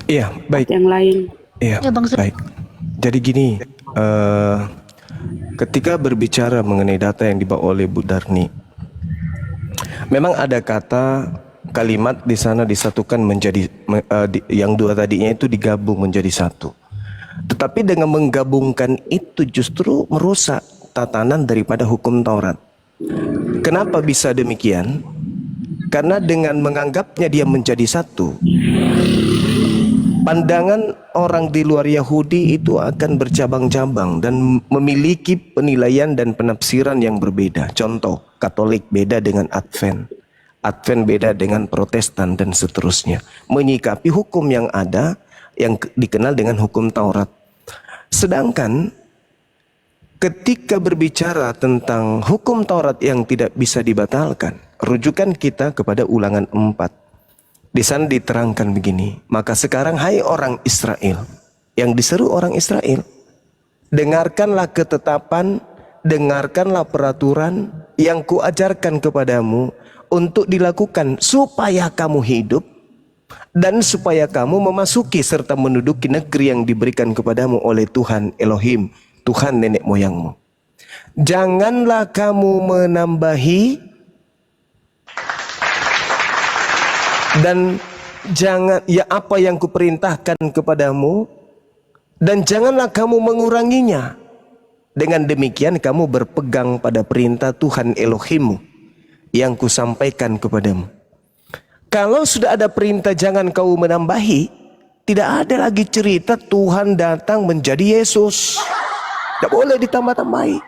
Iya, baik. Yang lain. Iya, Ya, Bang. baik. Jadi gini, ketika berbicara mengenai data yang dibawa oleh Bu Darni, memang ada kata kalimat di sana disatukan menjadi yang dua tadinya itu digabung menjadi satu. Tetapi dengan menggabungkan itu justru merusak tatanan daripada hukum Taurat. Kenapa bisa demikian? Karena dengan menganggapnya dia menjadi satu, pandangan orang di luar Yahudi itu akan bercabang-cabang dan memiliki penilaian dan penafsiran yang berbeda. Contoh, Katolik beda dengan Advent, Advent beda dengan Protestan dan seterusnya. Menyikapi hukum yang ada yang dikenal dengan hukum Taurat. Sedangkan ketika berbicara tentang hukum Taurat yang tidak bisa dibatalkan, rujukan kita kepada Ulangan 4. Di sana diterangkan begini, maka sekarang hai orang Israel, yang diseru orang Israel, dengarkanlah ketetapan, dengarkanlah peraturan yang kuajarkan kepadamu untuk dilakukan supaya kamu hidup dan supaya kamu memasuki serta menduduki negeri yang diberikan kepadamu oleh Tuhan Elohim, Tuhan nenek moyangmu. Janganlah kamu menambahi dan jangan apa yang kuperintahkan kepadamu, dan janganlah kamu menguranginya. Dengan demikian kamu berpegang pada perintah Tuhan Elohimmu yang kusampaikan kepadamu. Kalau sudah ada perintah jangan kau menambahi, tidak ada lagi cerita Tuhan datang menjadi Yesus. Tidak boleh ditambah-tambahi.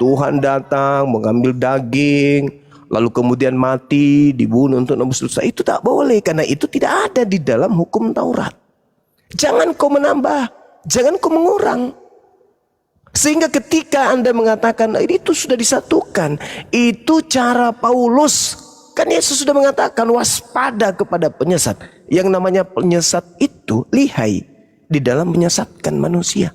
Tuhan datang mengambil daging, lalu kemudian mati, dibunuh untuk nebus dosa. Itu tak boleh, karena itu tidak ada di dalam hukum Taurat. Jangan kau menambah, jangan kau mengurang. Sehingga ketika Anda mengatakan itu sudah disatukan, itu cara Paulus. Kan Yesus sudah mengatakan waspada kepada penyesat. Yang namanya penyesat itu lihai di dalam menyesatkan manusia.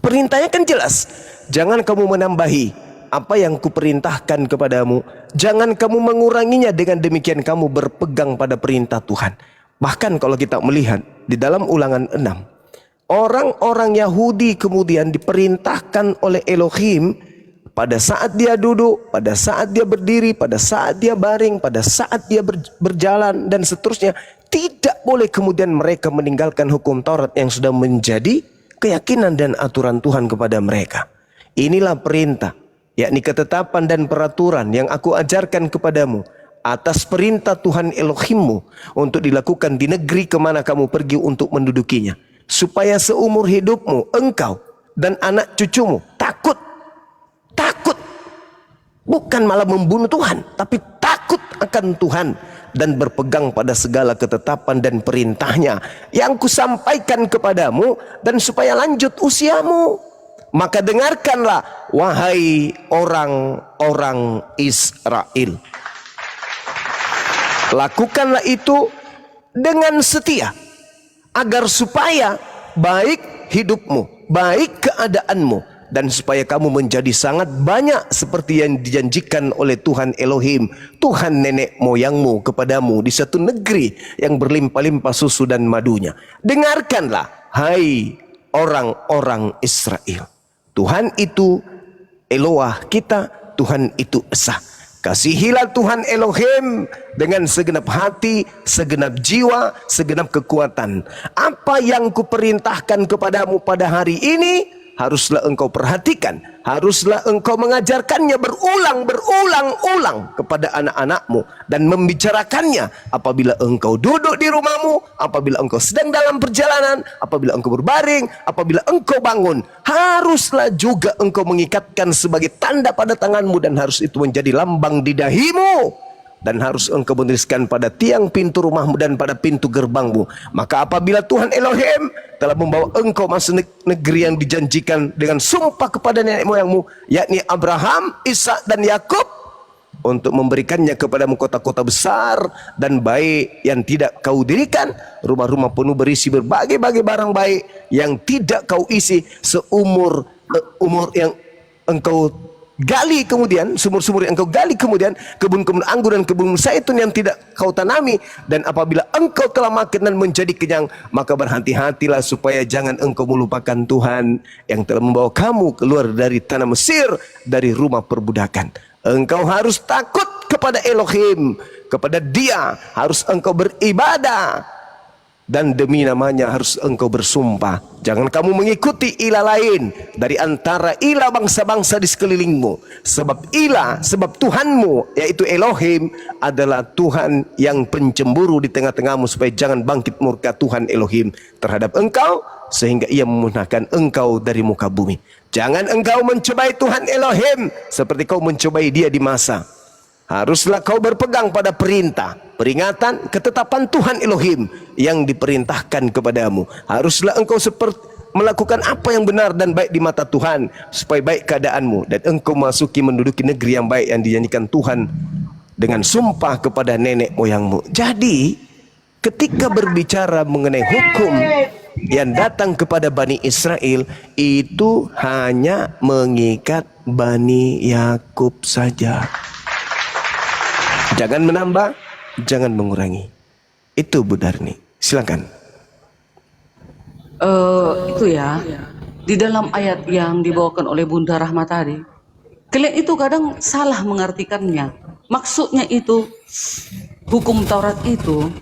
Perintahnya kan jelas, jangan kamu menambahi apa yang kuperintahkan kepadamu, jangan kamu menguranginya, dengan demikian kamu berpegang pada perintah Tuhan. Bahkan kalau kita melihat di dalam Ulangan 6, orang-orang Yahudi kemudian diperintahkan oleh Elohim pada saat dia duduk, pada saat dia berdiri, pada saat dia baring, pada saat dia berjalan dan seterusnya. Tidak boleh kemudian mereka meninggalkan hukum Taurat yang sudah menjadi keyakinan dan aturan Tuhan kepada mereka. Inilah perintah, yakni ketetapan dan peraturan yang aku ajarkan kepadamu atas perintah Tuhan Elohimmu untuk dilakukan di negeri kemana kamu pergi untuk mendudukinya, supaya seumur hidupmu engkau dan anak cucumu takut, bukan malah membunuh Tuhan, tapi takut akan Tuhan dan berpegang pada segala ketetapan dan perintahnya yang kusampaikan kepadamu, dan supaya lanjut usiamu. Maka dengarkanlah wahai orang-orang Israel, lakukanlah itu dengan setia, agar supaya baik hidupmu, baik keadaanmu, dan supaya kamu menjadi sangat banyak seperti yang dijanjikan oleh Tuhan Elohim, Tuhan nenek moyangmu kepadamu di satu negeri yang berlimpah-limpah susu dan madunya. Dengarkanlah hai orang-orang Israel, Tuhan itu Eloah kita, Tuhan itu Esa. Kasihilah Tuhan Elohim dengan segenap hati, segenap jiwa, segenap kekuatan. Apa yang kuperintahkan kepadamu pada hari ini, haruslah engkau perhatikan, haruslah engkau mengajarkannya berulang-ulang kepada anak-anakmu, dan membicarakannya apabila engkau duduk di rumahmu, apabila engkau sedang dalam perjalanan, apabila engkau berbaring, apabila engkau bangun. Haruslah juga engkau mengikatkan sebagai tanda pada tanganmu, dan harus itu menjadi lambang di dahimu. Dan harus engkau menuliskan pada tiang pintu rumahmu dan pada pintu gerbangmu. Maka apabila Tuhan Elohim telah membawa engkau masuk negeri yang dijanjikan dengan sumpah kepada nenek moyangmu, yakni Abraham, Ishak dan Yakub, untuk memberikannya kepadamu kota-kota besar dan baik yang tidak kau dirikan, rumah-rumah penuh berisi berbagai-bagai barang baik yang tidak kau isi seumur umur yang engkau gali kemudian, sumur-sumur yang engkau gali kemudian, kebun-kebun anggur dan kebun zaitun yang tidak kau tanami, dan apabila engkau telah makan dan menjadi kenyang, maka berhati-hatilah supaya jangan engkau melupakan Tuhan yang telah membawa kamu keluar dari tanah Mesir, dari rumah perbudakan. Engkau harus takut kepada Elohim, kepada Dia harus engkau beribadah, dan demi namanya harus engkau bersumpah. Jangan kamu mengikuti ilah lain dari antara ilah bangsa-bangsa di sekelilingmu. Sebab ilah, sebab Tuhanmu yaitu Elohim adalah Tuhan yang pencemburu di tengah-tengahmu, supaya jangan bangkit murka Tuhan Elohim terhadap engkau sehingga ia memusnahkan engkau dari muka bumi. Jangan engkau mencobai Tuhan Elohim seperti kau mencobai Dia di masa. Haruslah kau berpegang pada perintah, peringatan, ketetapan Tuhan Elohim yang diperintahkan kepadamu. Haruslah engkau melakukan apa yang benar dan baik di mata Tuhan, supaya baik keadaanmu dan engkau menduduki negeri yang baik yang dijanjikan Tuhan dengan sumpah kepada nenek moyangmu. Jadi ketika berbicara mengenai hukum yang datang kepada Bani Israel, itu hanya mengikat Bani Yakub saja. Jangan menambah, jangan mengurangi. Itu Bu Darni. Silakan. Itu ya, di dalam ayat yang dibawakan oleh Bunda Rahma tadi, kalian itu kadang salah mengartikannya. Maksudnya itu, hukum Taurat itu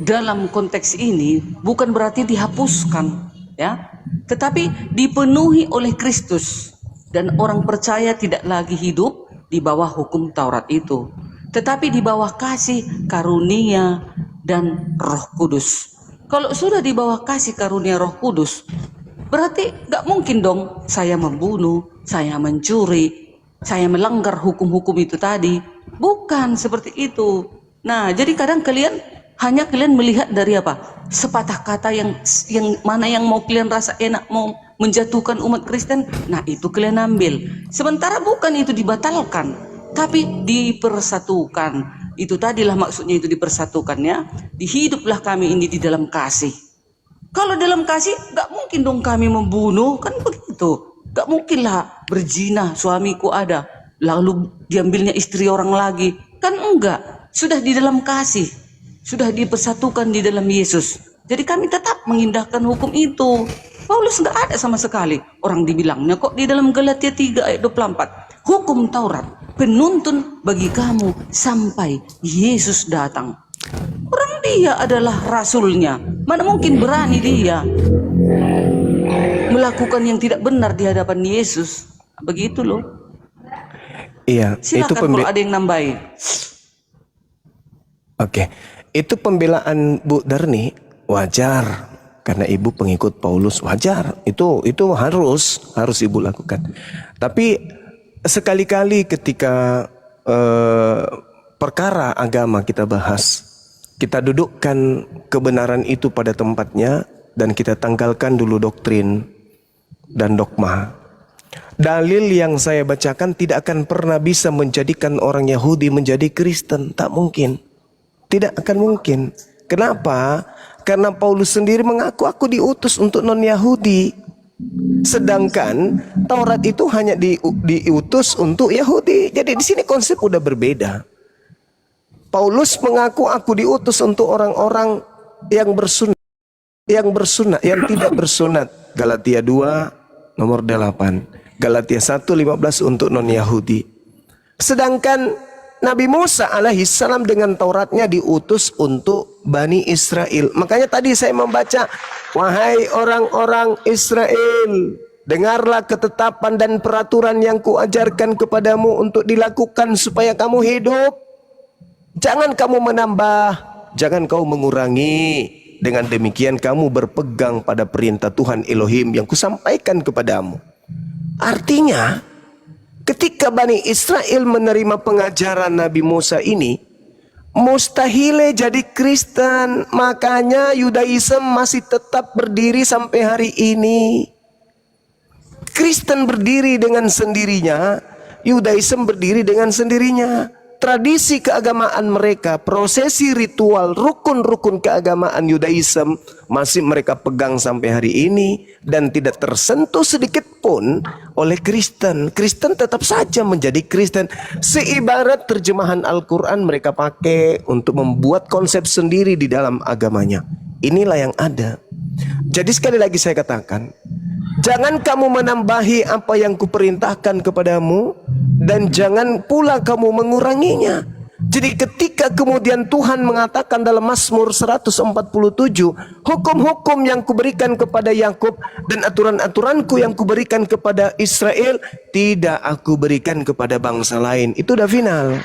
dalam konteks ini bukan berarti dihapuskan, ya, tetapi dipenuhi oleh Kristus, dan orang percaya tidak lagi hidup di bawah hukum Taurat itu, tetapi di bawah kasih, karunia, dan Roh Kudus. Kalau sudah di bawah kasih, karunia, Roh Kudus, berarti gak mungkin dong saya membunuh, saya mencuri, saya melanggar hukum-hukum itu tadi. Bukan seperti itu. Nah, jadi kadang kalian melihat dari apa? Sepatah kata yang mana yang mau kalian rasa enak, mau menjatuhkan umat Kristen, nah itu kalian ambil. Sementara bukan itu dibatalkan, tapi dipersatukan. Itu tadilah maksudnya, itu dipersatukan, ya. Dihiduplah kami ini di dalam kasih. Kalau dalam kasih, gak mungkin dong kami membunuh, kan begitu. Gak mungkin lah berzina, suamiku ada, lalu diambilnya istri orang lagi, kan enggak. Sudah di dalam kasih, sudah dipersatukan di dalam Yesus. Jadi kami tetap mengindahkan hukum itu. Paulus nggak ada sama sekali. Orang dibilangnya kok di dalam Galatia 3 ayat 24. Hukum Taurat penuntun bagi kamu sampai Yesus datang. Orang dia adalah rasulnya. Mana mungkin berani dia melakukan yang tidak benar di hadapan Yesus. Begitu loh. Iya, silakan kalau ada yang nambahin. Oke. Itu pembelaan Bu Darni wajar. Karena ibu pengikut Paulus, wajar, itu harus ibu lakukan. Tapi sekali-kali ketika perkara agama kita bahas, kita dudukkan kebenaran itu pada tempatnya dan kita tanggalkan dulu doktrin dan dogma. Dalil yang saya bacakan tidak akan pernah bisa menjadikan orang Yahudi menjadi Kristen, tak mungkin, tidak akan mungkin. Kenapa? Karena Paulus sendiri mengaku, aku diutus untuk non-Yahudi. Sedangkan Taurat itu hanya diutus untuk Yahudi. Jadi di sini konsep udah berbeda. Paulus mengaku, aku diutus untuk orang-orang yang bersunat, yang tidak bersunat. Galatia 2 nomor 8. Galatia 1:15 untuk non-Yahudi. Sedangkan Nabi Musa alaihissalam dengan Tauratnya diutus untuk Bani Israel. Makanya tadi saya membaca, wahai orang-orang Israel, dengarlah ketetapan dan peraturan yang kuajarkan kepadamu untuk dilakukan supaya kamu hidup. Jangan kamu menambah, jangan kau mengurangi. Dengan demikian kamu berpegang pada perintah Tuhan Elohim yang kusampaikan kepadamu. Artinya, ketika Bani Israel menerima pengajaran Nabi Musa ini, mustahil jadi Kristen. Makanya Yudaism masih tetap berdiri sampai hari ini. Kristen berdiri dengan sendirinya, Yudaism berdiri dengan sendirinya. tradisi keagamaan mereka, prosesi ritual, rukun-rukun keagamaan Yudaism masih mereka pegang sampai hari ini dan tidak tersentuh sedikit pun oleh Kristen. Kristen tetap saja menjadi Kristen. Seibarat terjemahan Al-Quran mereka pakai untuk membuat konsep sendiri di dalam agamanya. Inilah yang ada. Jadi sekali lagi saya katakan, jangan kamu menambahi apa yang kuperintahkan kepadamu, dan jangan pula kamu menguranginya. Jadi ketika kemudian Tuhan mengatakan dalam Mazmur 147, hukum-hukum yang kuberikan kepada Yakub dan aturan-aturanku yang kuberikan kepada Israel, tidak aku berikan kepada bangsa lain. Itu udah final.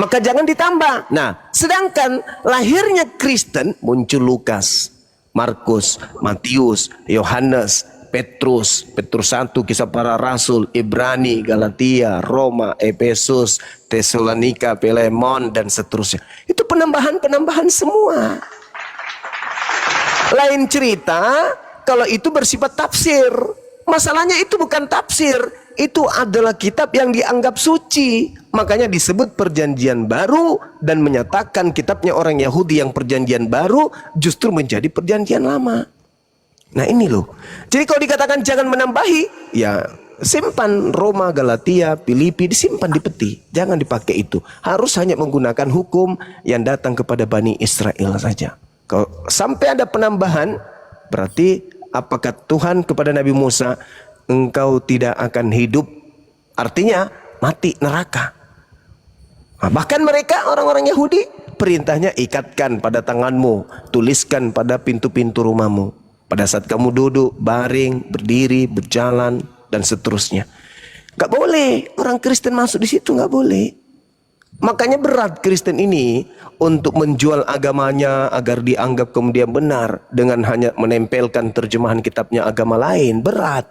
Maka jangan ditambah. Nah, sedangkan lahirnya Kristen muncul Lukas, Markus, Matius, Yohanes, Petrus 1, Kisah Para Rasul, Ibrani, Galatia, Roma, Efesus, Tesalonika, Filemon, dan seterusnya. Itu penambahan-penambahan semua. Lain cerita kalau itu bersifat tafsir. Masalahnya itu bukan tafsir, itu adalah kitab yang dianggap suci. Makanya disebut perjanjian baru, dan menyatakan kitabnya orang Yahudi yang perjanjian baru justru menjadi perjanjian lama. Nah ini loh. Jadi kalau dikatakan jangan menambahi, ya simpan Roma, Galatia, Filipi, disimpan di peti. Jangan dipakai itu. Harus hanya menggunakan hukum yang datang kepada Bani Israel saja. Kalau sampai ada penambahan, berarti apakah Tuhan kepada Nabi Musa, engkau tidak akan hidup, artinya mati neraka. Nah, bahkan mereka orang-orang Yahudi, perintahnya ikatkan pada tanganmu, tuliskan pada pintu-pintu rumahmu. Pada saat kamu duduk, baring, berdiri, berjalan, dan seterusnya. Gak boleh orang Kristen masuk di situ, gak boleh. Makanya berat Kristen ini untuk menjual agamanya agar dianggap kemudian benar dengan hanya menempelkan terjemahan kitabnya agama lain. Berat.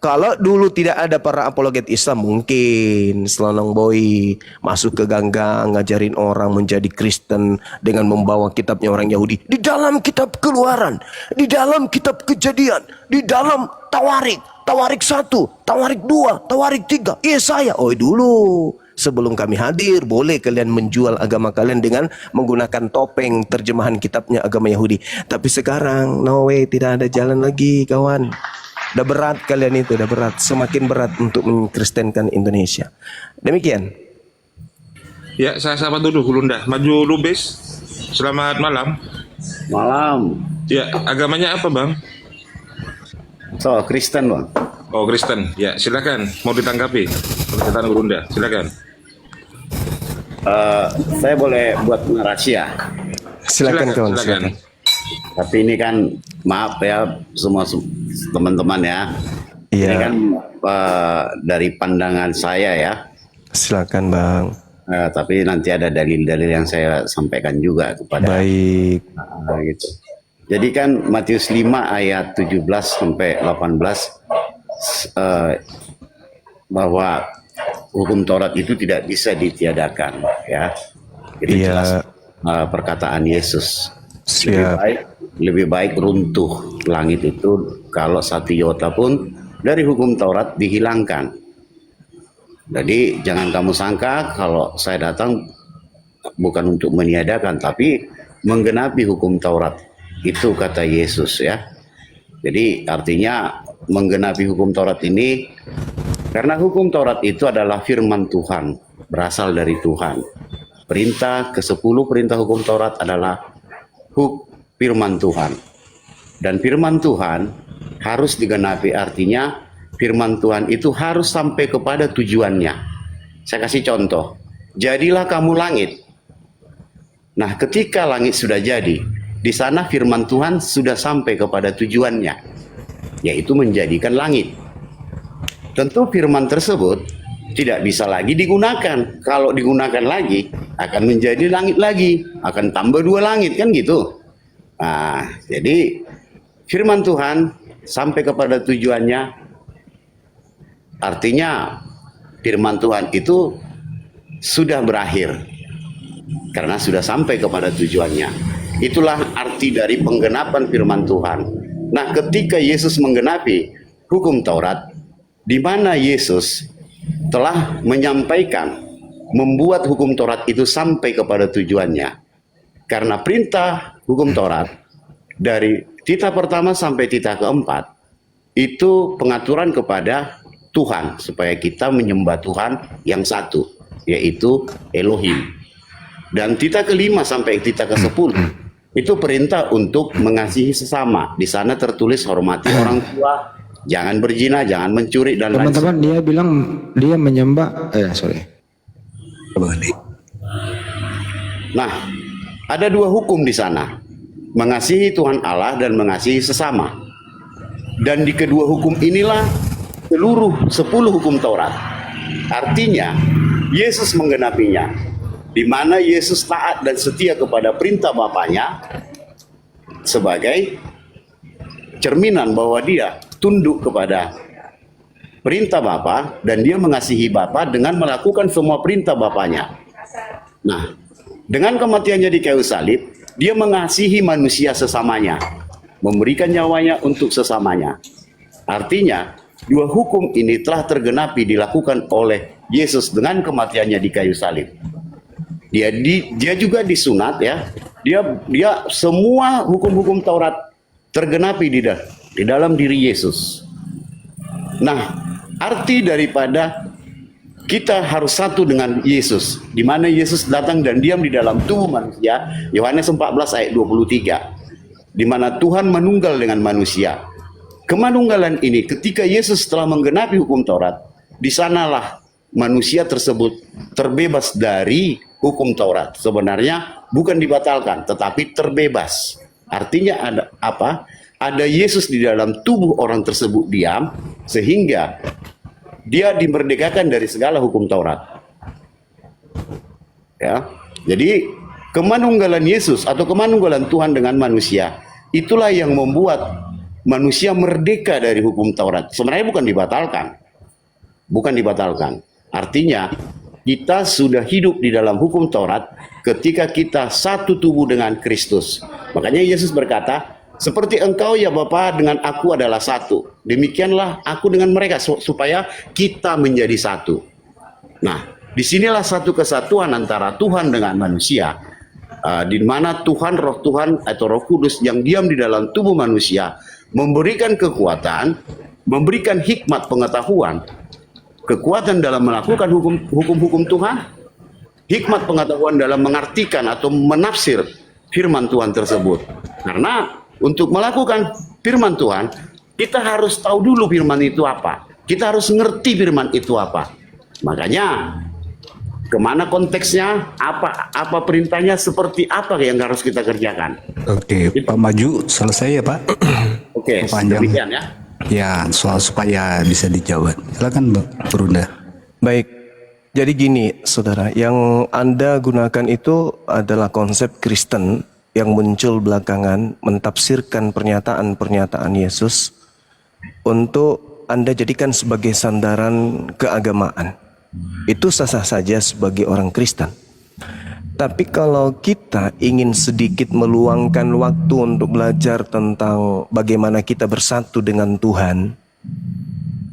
Kalau dulu tidak ada para apologet Islam, mungkin Selonong Boy masuk ke ganggang ngajarin orang menjadi Kristen dengan membawa kitabnya orang Yahudi. Di dalam kitab Keluaran, di dalam kitab Kejadian, di dalam Tawarik, Tawarik 1, Tawarik 2, Tawarik 3, Yesaya. Oh dulu, sebelum kami hadir, boleh kalian menjual agama kalian dengan menggunakan topeng terjemahan kitabnya agama Yahudi. Tapi sekarang, no way, tidak ada jalan lagi kawan. Udah berat kalian itu, udah berat. Semakin berat untuk mengkristenkan Indonesia. Demikian. Ya, saya sapa dulu Hulunda. Maju Lubis. Selamat malam. Malam. Ya, agamanya apa, Bang? So, Kristen, Bang. Oh, Kristen. Ya, silakan. Mau ditanggapi pernyataan Hulunda. Silakan. Saya boleh buat narasi ya. Silakan kawan. Silakan. Tapi ini kan maaf ya semua teman-teman ya. Iya. Ini kan dari pandangan saya ya. Silakan Bang. Tapi nanti ada dalil-dalil yang saya sampaikan juga kepada. Baik. Gitu. Jadi kan Matius 5 ayat 17 sampai 18 bahwa hukum Taurat itu tidak bisa ditiadakan ya. Itu jelas perkataan Yesus. Lebih baik runtuh langit itu kalau satu iota pun dari hukum Taurat dihilangkan. Jadi jangan kamu sangka kalau saya datang bukan untuk meniadakan tapi menggenapi hukum Taurat. Itu kata Yesus ya. Jadi artinya menggenapi hukum Taurat ini karena hukum Taurat itu adalah firman Tuhan, berasal dari Tuhan. Perintah ke-10 perintah hukum Taurat adalah firman Tuhan, dan firman Tuhan harus digenapi, artinya firman Tuhan itu harus sampai kepada tujuannya. Saya kasih contoh, jadilah kamu langit. Nah, ketika langit sudah jadi, di sana firman Tuhan sudah sampai kepada tujuannya, yaitu menjadikan langit. Tentu firman tersebut tidak bisa lagi digunakan. Kalau digunakan lagi, akan menjadi langit lagi. Akan tambah 2 langit, kan gitu. Nah, jadi firman Tuhan sampai kepada tujuannya. Artinya firman Tuhan itu sudah berakhir. Karena sudah sampai kepada tujuannya. Itulah arti dari penggenapan firman Tuhan. Nah, ketika Yesus menggenapi hukum Taurat, di mana Yesus telah menyampaikan membuat hukum Taurat itu sampai kepada tujuannya. Karena perintah hukum Taurat dari titah pertama sampai titah keempat itu pengaturan kepada Tuhan, supaya kita menyembah Tuhan yang satu, yaitu Elohim. Dan titah kelima sampai titah ke-10 itu perintah untuk mengasihi sesama. Di sana tertulis hormati orang tua, jangan berzina, jangan mencuri, dan lain sebagainya. Teman-teman, dia bilang dia menyembah, Nah, ada dua hukum di sana, mengasihi Tuhan Allah dan mengasihi sesama. Dan di kedua hukum inilah seluruh 10 hukum Taurat. Artinya, Yesus menggenapinya, di mana Yesus taat dan setia kepada perintah Bapaknya sebagai cerminan bahwa dia tunduk kepada perintah Bapa dan dia mengasihi Bapa dengan melakukan semua perintah Bapaknya. Nah, dengan kematiannya di kayu salib, dia mengasihi manusia sesamanya, memberikan nyawanya untuk sesamanya. Artinya, dua hukum ini telah tergenapi dilakukan oleh Yesus dengan kematiannya di kayu salib. Dia juga disunat, ya. Dia semua hukum-hukum Taurat tergenapi di dalam diri Yesus. Nah, arti daripada kita harus satu dengan Yesus, di mana Yesus datang dan diam di dalam tubuh manusia, Yohanes 14 ayat 23, di mana Tuhan menunggal dengan manusia. Kemanunggalan ini ketika Yesus telah menggenapi hukum Taurat, di sanalah manusia tersebut terbebas dari hukum Taurat. Sebenarnya bukan dibatalkan, tetapi terbebas. Artinya ada apa? Ada Yesus di dalam tubuh orang tersebut diam, sehingga dia dimerdekakan dari segala hukum Taurat. Ya, jadi kemanunggalan Yesus atau kemanunggalan Tuhan dengan manusia, itulah yang membuat manusia merdeka dari hukum Taurat. Sebenarnya bukan dibatalkan. Bukan dibatalkan. Artinya, kita sudah hidup di dalam hukum Taurat ketika kita satu tubuh dengan Kristus. Makanya Yesus berkata, seperti engkau ya Bapa dengan aku adalah satu, demikianlah aku dengan mereka, supaya kita menjadi satu. Nah, disinilah satu kesatuan antara Tuhan dengan manusia, di mana Tuhan, Roh Tuhan atau Roh Kudus yang diam di dalam tubuh manusia, memberikan kekuatan, memberikan hikmat pengetahuan, kekuatan dalam melakukan hukum-hukum Tuhan, hikmat pengetahuan dalam mengartikan atau menafsir firman Tuhan tersebut. Karena untuk melakukan firman Tuhan, kita harus tahu dulu firman itu apa. Kita harus ngerti firman itu apa. Makanya, kemana konteksnya, apa perintahnya, seperti apa yang harus kita kerjakan. Oke, Pak Maju, selesai ya Pak? Oke, panjang. demikian ya. Ya, soal supaya bisa dijawab. Silakan Mbak Brunda. Baik, jadi gini saudara, yang Anda gunakan itu adalah konsep Kristen yang muncul belakangan mentafsirkan pernyataan-pernyataan Yesus untuk Anda jadikan sebagai sandaran keagamaan. Itu sah-sah saja sebagai orang Kristen. Tapi kalau kita ingin sedikit meluangkan waktu untuk belajar tentang bagaimana kita bersatu dengan Tuhan,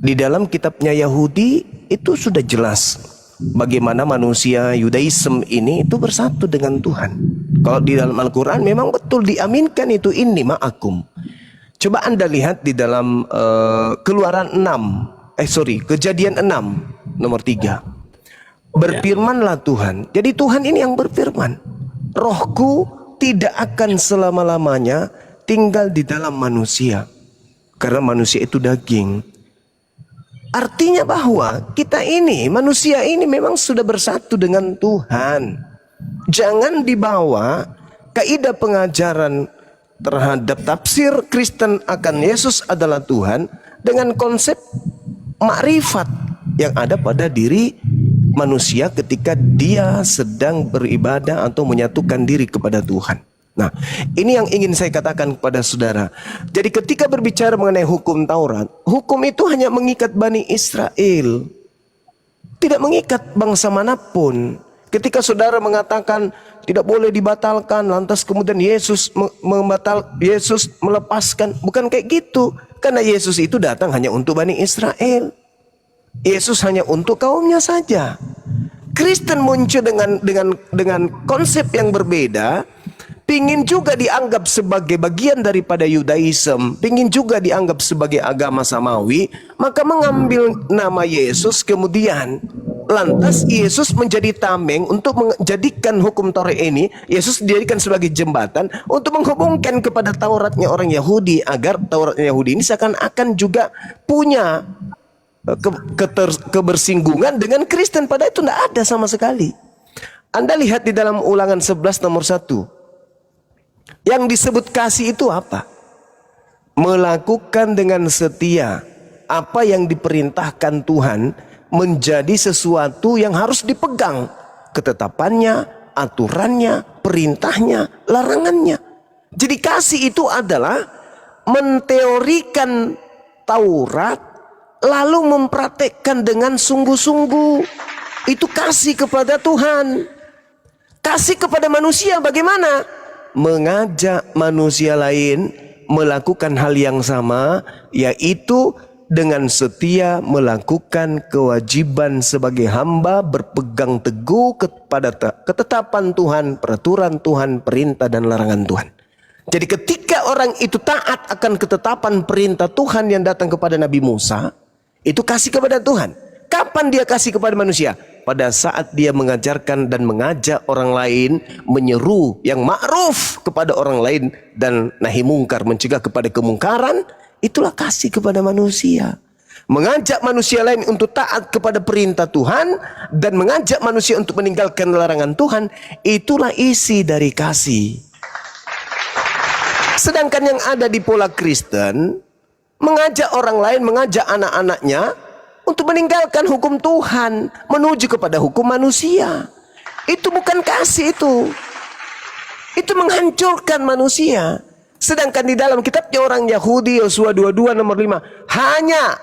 di dalam kitabnya Yahudi itu sudah jelas bagaimana manusia Yudaism ini itu bersatu dengan Tuhan. Kalau di dalam Al-Quran memang betul diaminkan itu, inni ma'akum. Coba Anda lihat di dalam Kejadian 6 nomor 3. Berfirmanlah Tuhan. Jadi Tuhan ini yang berfirman, rohku tidak akan selama-lamanya tinggal di dalam manusia, karena manusia itu daging. Artinya bahwa kita ini, manusia ini memang sudah bersatu dengan Tuhan. Jangan dibawa kaidah pengajaran terhadap tafsir Kristen akan Yesus adalah Tuhan dengan konsep makrifat yang ada pada diri manusia ketika dia sedang beribadah atau menyatukan diri kepada Tuhan. Nah, ini yang ingin saya katakan kepada saudara. Jadi ketika berbicara mengenai hukum Taurat, hukum itu hanya mengikat Bani Israel, tidak mengikat bangsa manapun. Ketika saudara mengatakan tidak boleh dibatalkan, lantas kemudian Yesus melepaskan, bukan kayak gitu. Karena Yesus itu datang hanya untuk Bani Israel. Yesus hanya untuk kaumnya saja. Kristen muncul dengan konsep yang berbeda, pingin juga dianggap sebagai bagian daripada Yudaism, pingin juga dianggap sebagai agama samawi, maka mengambil nama Yesus, kemudian lantas Yesus menjadi tameng untuk menjadikan hukum Taurat ini. Yesus dijadikan sebagai jembatan untuk menghubungkan kepada Tauratnya orang Yahudi, agar Tauratnya Yahudi ini seakan-akan juga punya kebersinggungan dengan Kristen, padahal itu tidak ada sama sekali. Anda lihat di dalam Ulangan 11 nomor 1. Yang disebut kasih itu apa? Melakukan dengan setia apa yang diperintahkan Tuhan menjadi sesuatu yang harus dipegang. Ketetapannya, aturannya, perintahnya, larangannya. Jadi kasih itu adalah menteorikan Taurat lalu mempraktekkan dengan sungguh-sungguh. Itu kasih kepada Tuhan. Kasih kepada manusia bagaimana? Mengajak manusia lain melakukan hal yang sama, yaitu dengan setia melakukan kewajiban sebagai hamba, berpegang teguh kepada ketetapan Tuhan, peraturan Tuhan, perintah dan larangan Tuhan. Jadi ketika orang itu taat akan ketetapan perintah Tuhan yang datang kepada Nabi Musa, itu kasih kepada Tuhan. Kapan dia kasih kepada manusia? Pada saat dia mengajarkan dan mengajak orang lain, menyeru yang ma'ruf kepada orang lain dan nahi mungkar, mencegah kepada kemungkaran, itulah kasih kepada manusia. Mengajak manusia lain untuk taat kepada perintah Tuhan dan mengajak manusia untuk meninggalkan larangan Tuhan, itulah isi dari kasih. Sedangkan yang ada di pola Kristen, mengajak orang lain, mengajak anak-anaknya untuk meninggalkan hukum Tuhan, menuju kepada hukum manusia. Itu bukan kasih itu. Itu menghancurkan manusia. Sedangkan di dalam kitabnya orang Yahudi, Yosua 22 nomor 5, hanya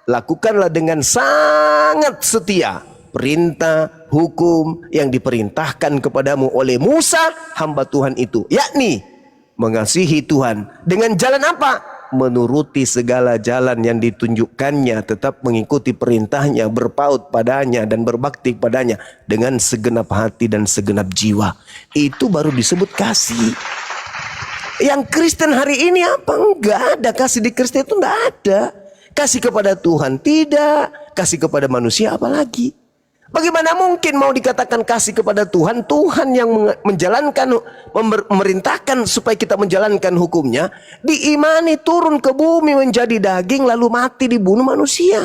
lakukanlah dengan sangat setia perintah, hukum yang diperintahkan kepadamu oleh Musa, hamba Tuhan itu. Yakni mengasihi Tuhan. Dengan jalan apa? Menuruti segala jalan yang ditunjukkannya, tetap mengikuti perintahnya, berpaut padanya dan berbakti padanya dengan segenap hati dan segenap jiwa. Itu baru disebut kasih. Yang Kristen hari ini apa? Enggak ada kasih di Kristen, itu enggak ada. Kasih kepada Tuhan tidak, kasih kepada manusia apalagi. Bagaimana mungkin mau dikatakan kasih kepada Tuhan, Tuhan yang menjalankan, memerintahkan supaya kita menjalankan hukumnya, diimani turun ke bumi menjadi daging lalu mati dibunuh manusia.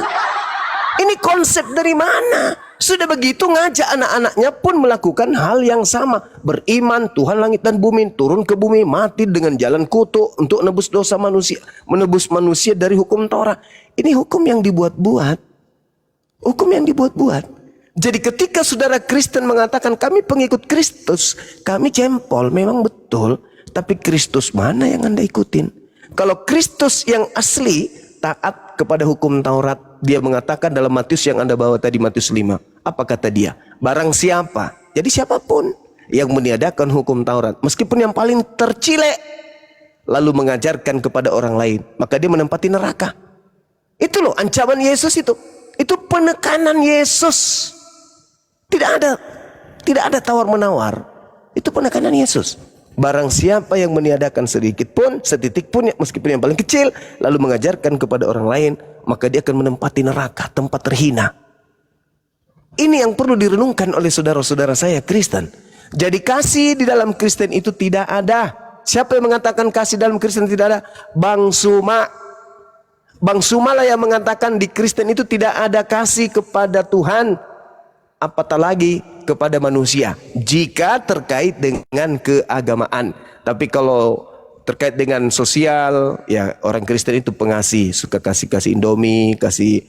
Ini konsep dari mana? Sudah begitu ngajak anak-anaknya pun melakukan hal yang sama. Beriman Tuhan langit dan bumi, turun ke bumi, mati dengan jalan kutuk untuk menebus dosa manusia, menebus manusia dari hukum Taurat. Ini hukum yang dibuat-buat. Hukum yang dibuat-buat. Jadi ketika saudara Kristen mengatakan kami pengikut Kristus, kami jempol, memang betul. Tapi Kristus mana yang Anda ikutin? Kalau Kristus yang asli taat kepada hukum Taurat, dia mengatakan dalam Matius yang Anda bawa tadi, Matius 5. Apa kata dia? Barang siapa, jadi siapapun yang meniadakan hukum Taurat, meskipun yang paling tercilek, lalu mengajarkan kepada orang lain, maka dia menempati neraka. Itu loh ancaman Yesus itu. Itu penekanan Yesus. Tidak ada tawar-menawar. Itu penekanan Yesus. Barang siapa yang meniadakan sedikit pun, setitik pun, meskipun yang paling kecil, lalu mengajarkan kepada orang lain, maka dia akan menempati neraka, tempat terhina. Ini yang perlu direnungkan oleh saudara-saudara saya Kristen. Jadi kasih di dalam Kristen itu tidak ada. Siapa yang mengatakan kasih dalam Kristen tidak ada? Bang Suma. Bang Suma lah yang mengatakan di Kristen itu tidak ada kasih kepada Tuhan, apatah lagi kepada manusia, jika terkait dengan keagamaan. Tapi kalau terkait dengan sosial, ya orang Kristen itu pengasih, suka kasih Indomie, kasih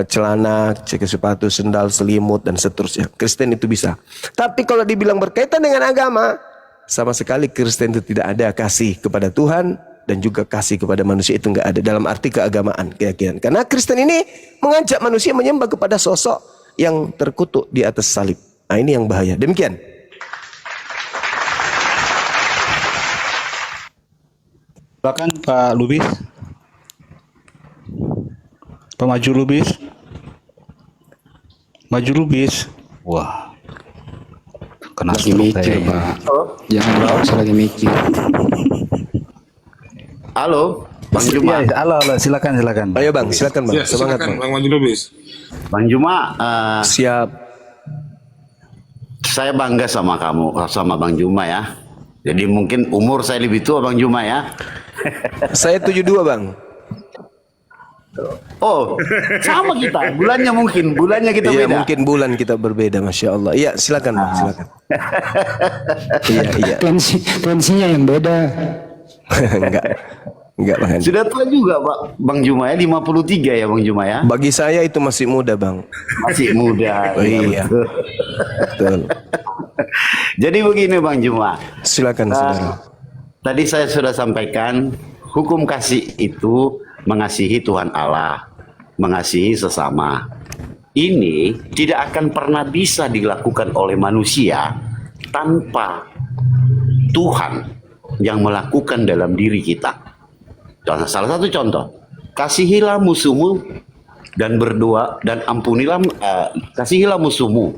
celana, kasih sepatu, sendal, selimut dan seterusnya. Kristen itu bisa. Tapi kalau dibilang berkaitan dengan agama, sama sekali Kristen itu tidak ada kasih kepada Tuhan dan juga kasih kepada manusia, itu enggak ada dalam arti keagamaan, keyakinan. Karena Kristen ini mengajak manusia menyembah kepada sosok yang terkutuk di atas salib. Nah, ini yang bahaya. Demikian. Silakan Pak Lubis. Pak Maju Lubis. Maju Lubis. Wah. kena Lagi stroke mikir, kayaknya. Pak. Halo, Jangan dipaksa, lagi mikir. halo, Bang Juma. Iya, halo, silakan. Ayo bang, silakan bang. Ya, Semangat silakan bang. Bang Maju Lubis. Bang Juma, Siap. saya bangga sama kamu, sama Bang Juma ya. Jadi mungkin umur saya lebih tua Bang Juma ya. Saya 72 bang. Oh, sama kita. Bulannya kita Iya beda. mungkin bulan kita berbeda, masya Allah. Iya silakan bang, silakan. Iya. Tensinya yang beda. Enggak bang. Andi. Sudah tua juga Pak Bang Juma ya, 53 ya Bang Juma ya. Bagi saya itu masih muda bang. Masih muda. Oh, iya. betul. Betul. Jadi begini Bang Juma. Silakan saudara. Tadi saya sudah sampaikan hukum kasih itu mengasihi Tuhan Allah, mengasihi sesama. Ini tidak akan pernah bisa dilakukan oleh manusia tanpa Tuhan yang melakukan dalam diri kita. Salah satu contoh, kasihilah musuhmu dan berdoa dan ampunilah, kasihilah musuhmu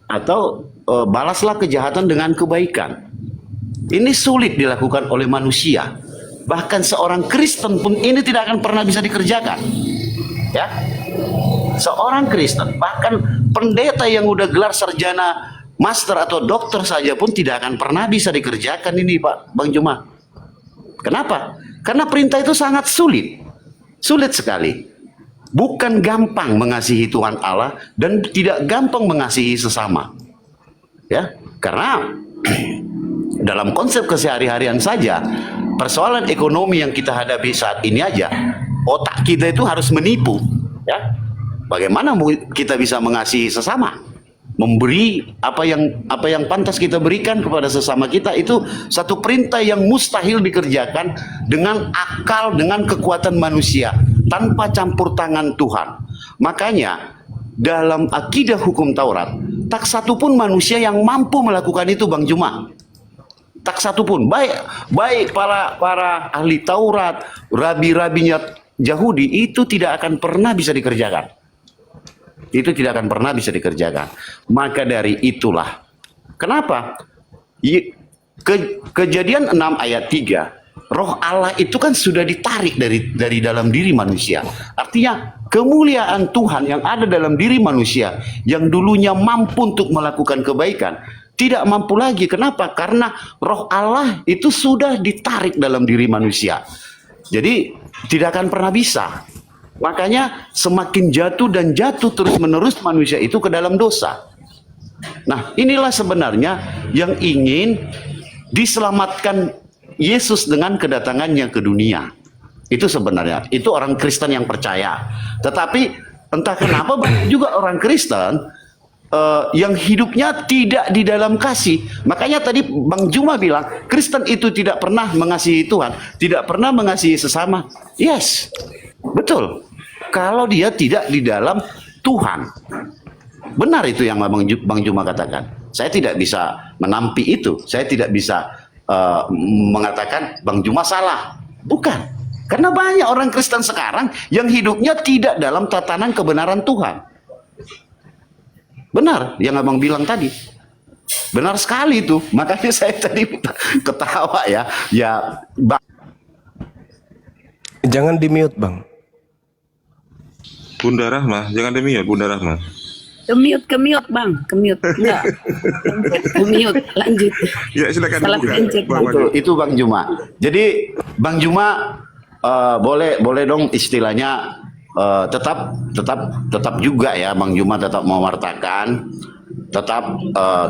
atau balaslah kejahatan dengan kebaikan. Ini sulit dilakukan oleh manusia. Bahkan seorang Kristen pun ini tidak akan pernah bisa dikerjakan. Ya, seorang Kristen, bahkan pendeta yang udah gelar sarjana, master atau dokter saja pun tidak akan pernah bisa dikerjakan ini Pak Bang Juma. Kenapa? Karena perintah itu sangat sulit. Sulit sekali. Bukan gampang mengasihi Tuhan Allah dan tidak gampang mengasihi sesama. Ya, karena dalam konsep kesehari-harian saja, persoalan ekonomi yang kita hadapi saat ini aja, otak kita itu harus menipu. Ya, bagaimana kita bisa mengasihi sesama? Memberi apa yang pantas kita berikan kepada sesama kita itu satu perintah yang mustahil dikerjakan dengan akal, dengan kekuatan manusia tanpa campur tangan Tuhan. Makanya dalam akidah hukum Taurat, tak satu pun manusia yang mampu melakukan itu Bang Juma. Tak satu pun, baik para ahli Taurat, rabi-rabinya Yahudi itu tidak akan pernah bisa dikerjakan. Itu tidak akan pernah bisa dikerjakan. Maka dari itulah kenapa Kejadian 6 ayat 3, Roh Allah itu kan sudah ditarik dari dalam diri manusia. Artinya kemuliaan Tuhan yang ada dalam diri manusia yang dulunya mampu untuk melakukan kebaikan tidak mampu lagi. Kenapa? Karena Roh Allah itu sudah ditarik dalam diri manusia. Jadi tidak akan pernah bisa. Makanya semakin jatuh dan jatuh terus-menerus manusia itu ke dalam dosa. Nah, inilah sebenarnya yang ingin diselamatkan Yesus dengan kedatangannya ke dunia. Itu sebenarnya, itu orang Kristen yang percaya. Tetapi entah kenapa banyak juga orang Kristen yang hidupnya tidak di dalam kasih. Makanya tadi Bang Juma bilang, Kristen itu tidak pernah mengasihi Tuhan, tidak pernah mengasihi sesama. Yes, betul. Kalau dia tidak di dalam Tuhan. Benar itu yang Bang Juma katakan. Saya tidak bisa menampi itu. Saya tidak bisa mengatakan Bang Juma salah. Bukan. Karena banyak orang Kristen sekarang yang hidupnya tidak dalam tatanan kebenaran Tuhan. Benar yang Abang bilang tadi. Benar sekali itu. Makanya saya tadi ketawa ya. Ya, Jangan di-mute, Bang. Bunda Rahma, jangan demi Bunda Rahma. Kemiut bang, kemiut enggak, kemiut lanjut. Ya silakan Salah dibuka, pencet, Bang Bang. Maju. itu Bang Juma. Jadi Bang Juma boleh dong istilahnya tetap juga ya Bang Juma tetap mewartakan, tetap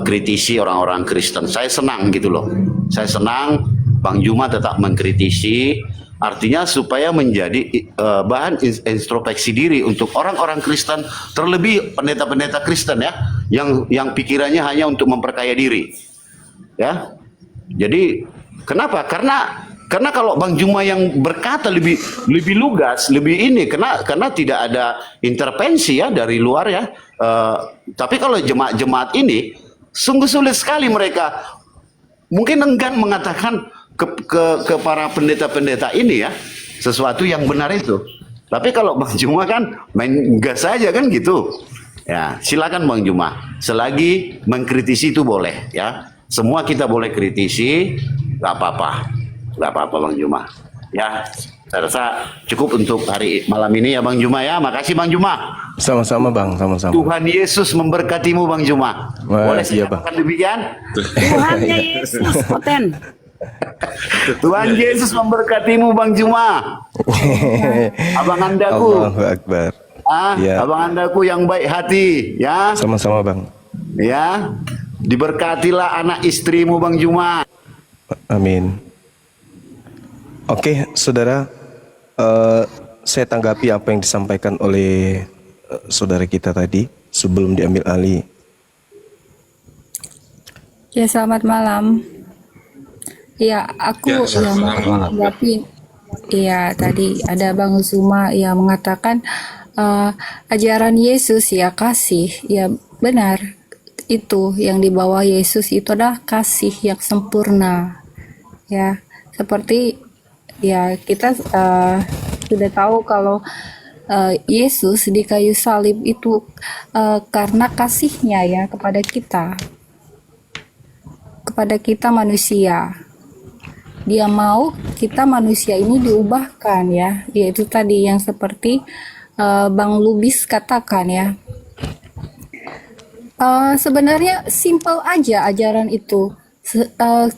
kritisi orang-orang Kristen. Saya senang gitu loh. Saya senang Bang Juma tetap mengkritisi. Artinya supaya menjadi bahan introspeksi diri untuk orang-orang Kristen, terlebih pendeta-pendeta Kristen ya, yang pikirannya hanya untuk memperkaya diri, ya. Jadi kenapa? Karena kalau Bang Juma yang berkata lebih lugas, lebih ini, karena tidak ada intervensi ya dari luar ya. Tapi kalau jemaat-jemaat ini sungguh sulit sekali mereka mungkin enggan mengatakan ke para pendeta-pendeta ini ya sesuatu yang benar itu. Tapi kalau Bang Juma kan main gas saja kan gitu. Ya, silakan Bang Juma. Selagi mengkritisi itu boleh, ya. Semua kita boleh kritisi, nggak apa-apa, Bang Juma. Ya, saya rasa cukup untuk hari malam ini ya Bang Juma ya. Makasih Bang Juma. Sama-sama Bang, sama-sama. Tuhan Yesus memberkatimu Bang Juma. Wah, Boleh saya iya, Bang. katakan demikian? Tuhannya Yesus, Poten. Tuhan Yesus memberkatimu Bang Juma. Abang andaku. Allahu Akbar. Ya. Abang andaku yang baik hati, ya. Sama-sama Bang. Ya. Diberkatilah anak istrimu Bang Juma. Amin. Oke, saudara, saya tanggapi apa yang disampaikan oleh saudara kita tadi sebelum diambil alih. Ya, selamat malam. Ya, aku Ya, selamat malam. menanggapi. Iya, tadi ada Bang Zuma yang mengatakan ajaran Yesus ya kasih. Ya, benar. Itu yang dibawa Yesus itu adalah kasih yang sempurna. Ya, seperti ya kita sudah tahu kalau Yesus di kayu salib itu karena kasihnya ya kepada kita manusia. Dia mau kita manusia ini diubahkan ya, yaitu tadi yang seperti Bang Lubis katakan ya. Sebenarnya simple aja ajaran itu.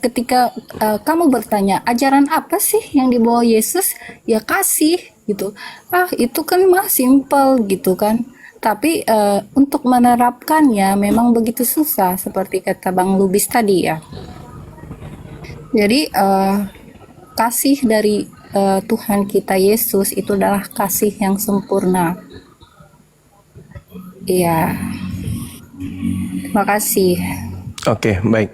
Ketika kamu bertanya ajaran apa sih yang dibawa Yesus, ya kasih gitu. Itu kan mah simple gitu kan. Tapi untuk menerapkannya memang begitu susah seperti kata Bang Lubis tadi ya. Jadi kasih dari Tuhan kita Yesus itu adalah kasih yang sempurna. Iya. Terima kasih. Oke, baik.